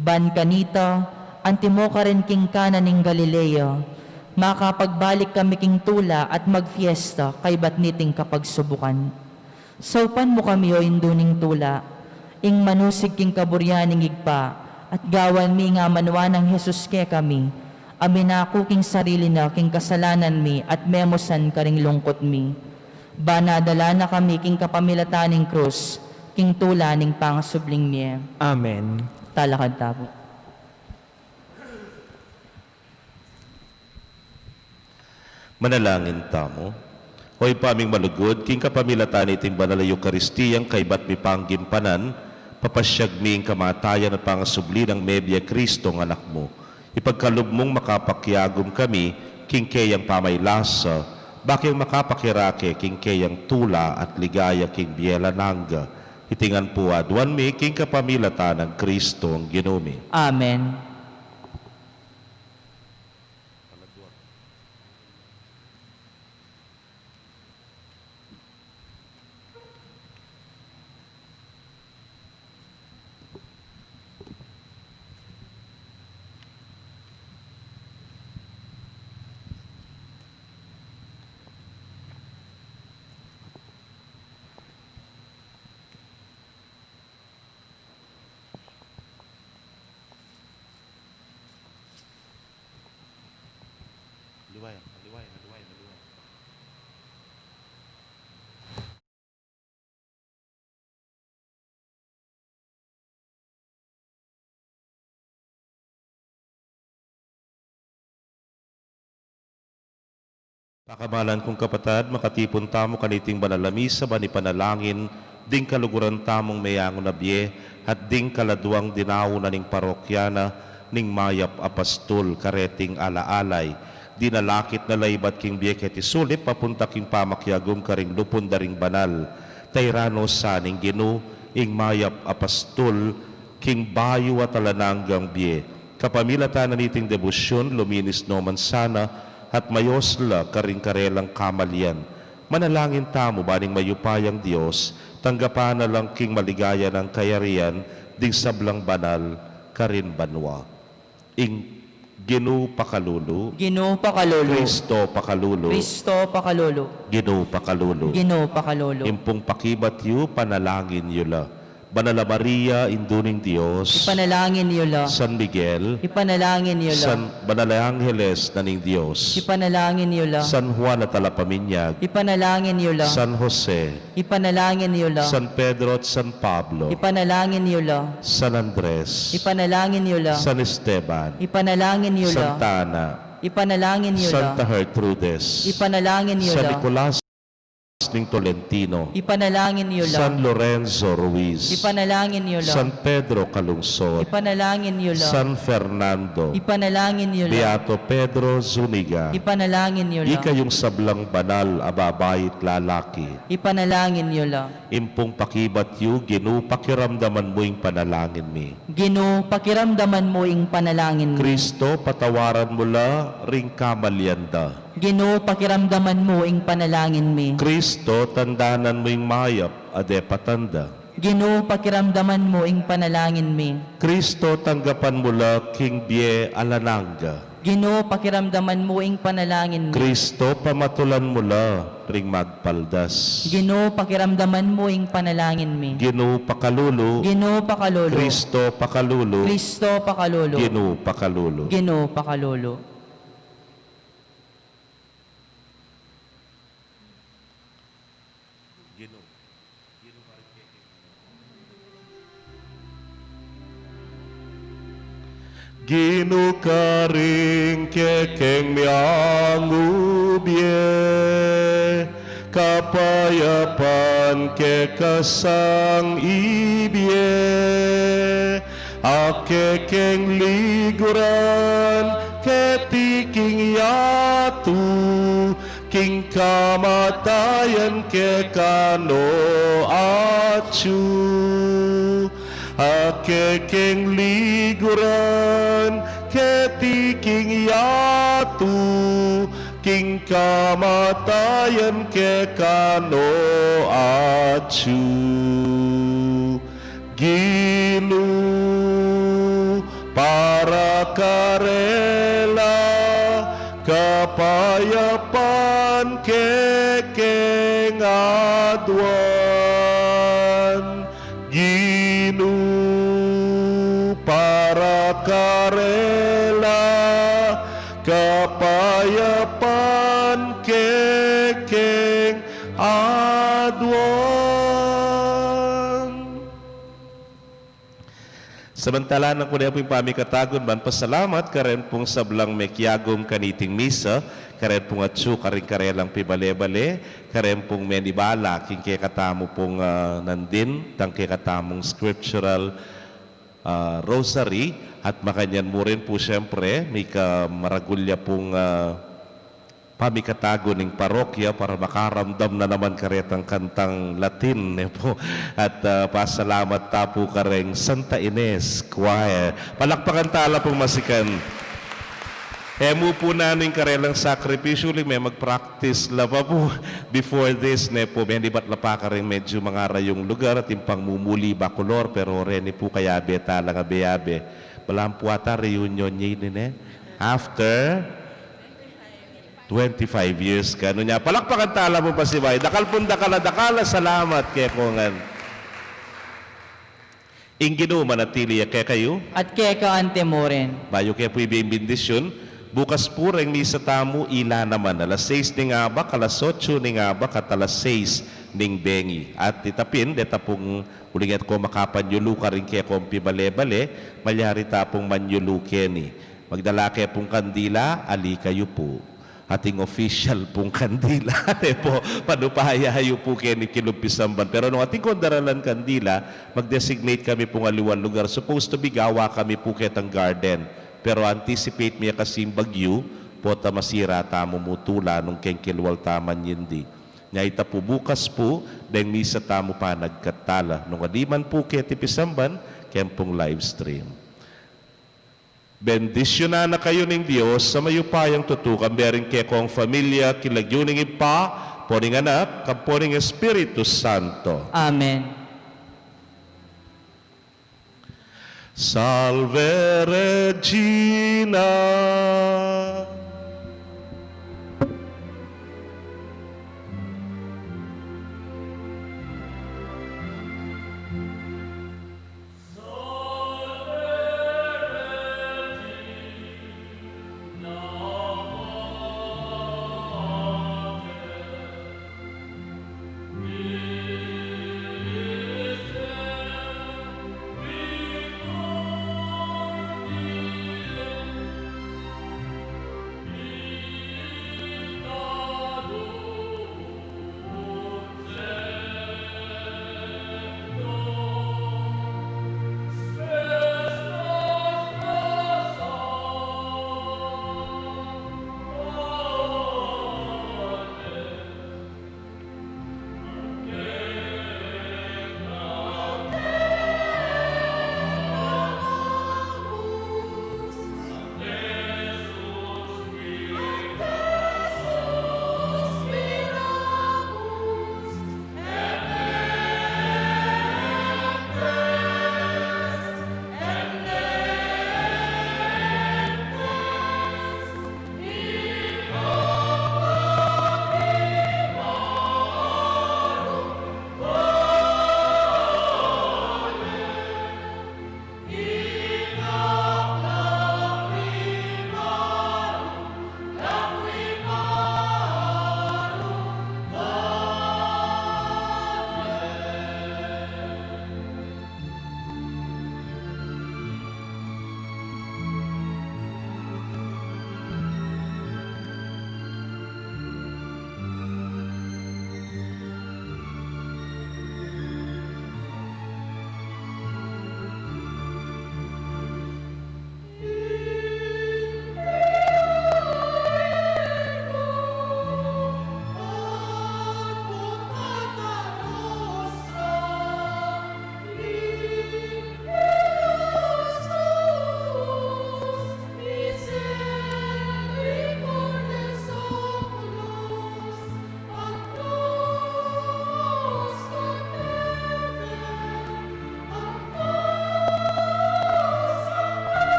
Ban kanita, antimo ka rin king kanan ing Galilea, makapagbalik kami king tula at magfiesta kay batniting kapagsubukan. Saupan mo kami o induning tula, ing manusig king kaburyaning igpa, at gawan mi nga manwa ng Jesus ke kami, aminako king sarili na king kasalanan mi at memosan karing lungkot mi. Banadala na kami king kapamilataning krus, king tula ning pangasubling niya. Amen. Talakad tapo. Manalangin tamo. Hoy paming malugod, king kapamilatan iting banal na Eukaristiyang kay bat mi panggimpanan, papasyag mi ing kamatayan at pangasubli ng Mebia Kristo ng anak mo. Ipagkalub mong makapakyagom kami, king kayang pamaylasa, bakyang makapakirake, king kayang tula at ligaya king bielananga. Itingan po adwan mi, king kapamilatan ng Kristo ang ginumi. Amen. Pakamalan kong kapatad, makatipon tamo kaniting banalamis sa bani panalangin, ding kaluguran tamong mayango na biye, at ding kaladuang dinawo na ning parokyana, ning mayap apastol, kareting alaalay, dinalakit na laybat king biye keti sulip, papunta king pamakyagom karing lupon daring banal, tayrano sa ning ginu, ing mayap apastol, king bayo at alananggang biye. Kapamilatan na niting debosyon, luminis no man sana, at mayosla karing karelang kamalyan. Manalangin tamo baning mayupayang Diyos, tanggapan na lang king maligaya ng kayarian, ding sablang banal, karin banwa. Ing Ginoo pakalulu, Ginoo pakalolo, Kristo pakalulu, Kristo pakalolo, Ginoo pakalulu. Ginoo pakalolo. Impong pakibat yu, panalangin yu la. Banala Maria, induning Diyos, Ipanalangin niyo la. San Miguel, Ipanalangin niyo la. San Banala Angeles naning Diyos, Ipanalangin niyo la. San Juan at Alapaminyag, Ipanalangin niyo la. San Jose, Ipanalangin niyo la. San Pedro at San Pablo, Ipanalangin niyo la. San Andres, Ipanalangin niyo la. San Esteban, Ipanalangin niyo la. Santa Ana, Ipanalangin niyo la. Santa Gertrudes, Ipanalangin niyo San la. Nicolas ning Tolentino, Ipanalangin niyo la. San Lorenzo Ruiz, Ipanalangin niyo la. San Pedro Calungsod, Ipanalangin niyo la. San Fernando, Ipanalangin niyo la. Beato Pedro Zuniga, Ipanalangin niyo la. ikayong sablang banal, ababayit lalaki. Ipanalangin niyo la. Impong pakibat yu, Ginoo pakiramdaman mo yung panalangin mi. Ginoo, pakiramdaman mo ing panalangin mo. Kristo, patawaran mo la, ring kamalyanda. Ginoo, pakiramdaman mo ing panalangin mi. Kristo, tandanan mo yung mayap, ade patanda. Ginoo, pakiramdaman mo ing panalangin mi. Kristo, tanggapan mo la, king bie alananga. Ginoo, pakiramdaman mo ing panalangin mi. Kristo, pamatulan mo la, ring magpaldas. Ginoo, pakiramdaman mo ing panalangin mi. Ginoo pakalulu, Ginoo, pakalolo. Kristo pakalulu, Kristo, pakalolo. Ginoo pakalulu. Ginoo, pakalolo. Ginoo karing kekeng miangubye, kapayapan ke kasang ibye, akekeng liguran ketiking yatu, king kamatayan ke kano acu. Akekeng liguran ketiking yatu, king kamatayan ke kano acu. Ginoo para karela kapayapan kekeng aduan. Ginoo para karela kapayapan kekeng aduan. Samantala ng kuliah pong pamikatagon man, pasalamat karen pong sablang mekyagom kaniting misa, karen pong atsu karing karelang pibale-bale, karen pong menibala, king katamo pong nandin, tang katamong scriptural rosary, at makanyan mo rin po siyempre, may kamaragulya pong pamikatago ng parokya para makaramdam na naman karetang kantang Latin po. At pasalamat tapo kareng Santa Ines Choir. Palakpakan tala pong masikan. Hemu po namin karelang sakripisyo, may mag-practice la pa po before this ne po. May libat la pa kareng medyo mga rayong lugar at impang mumuli bakulor, pero reni po kaya beta lang abe-abe. Balang po ata reunion niya ne. After 25 years ka. Ano niya? Palakpakan tala mo pa si Bay. Dakal pun dakala, salamat kay Kongan. Ingino manatili kay kayo. At keka ante mo rin. Bayo kay po ibig bendisyon. Bukas po rin misa tamo ila naman. Alas 6 ni nga ba, alas 8 ni nga ba, kat alas 6 ning bengi. At itapin, deta pong ulingat ko makapanyulu ka rin kay kompi bale-bale, malyari tapong manyulu keni. Magdala kay pong kandila, ali kayo po. Ating official pong kandila po, panupahayahayo po kini kilumpisamban. Pero nung ating kondaralan kandila, mag-designate kami pong aliwan lugar. Supposed to be gawa kami po ketang garden. Pero anticipate miya kasing bagyo, po ta masira tamo mutula nung kengkilwal taman yindi. Nya ita po bukas po, dahil misa tamo pa nagkatala. Nung adiman po kaya tipisamban, kaya pong live stream. Bendisyonan na kayo ng Diyos sa mayupayang tutukan, berin kaya kong familia, kilagyuning ipa, poning anak, kamponing Espiritu Santo. Amen. Salve Regina.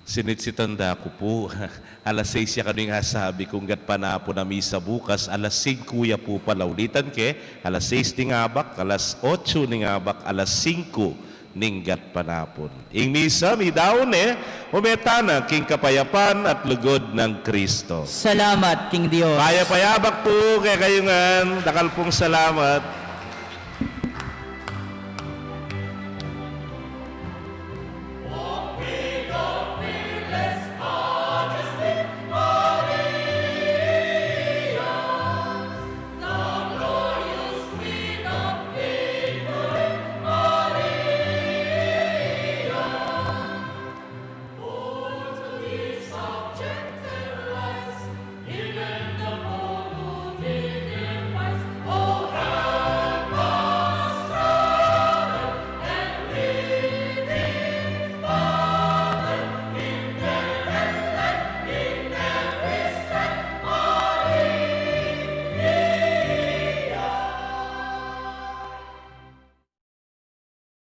Sinitsitanda ko po. Alas 6 ya kano nga sabi kung gat pa na po na misa bukas. Alas 5 ya po pala ulitan ke. Alas 6 ni ngabak, alas 8 ni ngabak, alas 5 ninggat panapon. Ing misa, mi daon umetana king kapayapan at lugod ng Kristo. Salamat, King Dios. Kaya payabak po kay kayungan, dakal pong salamat.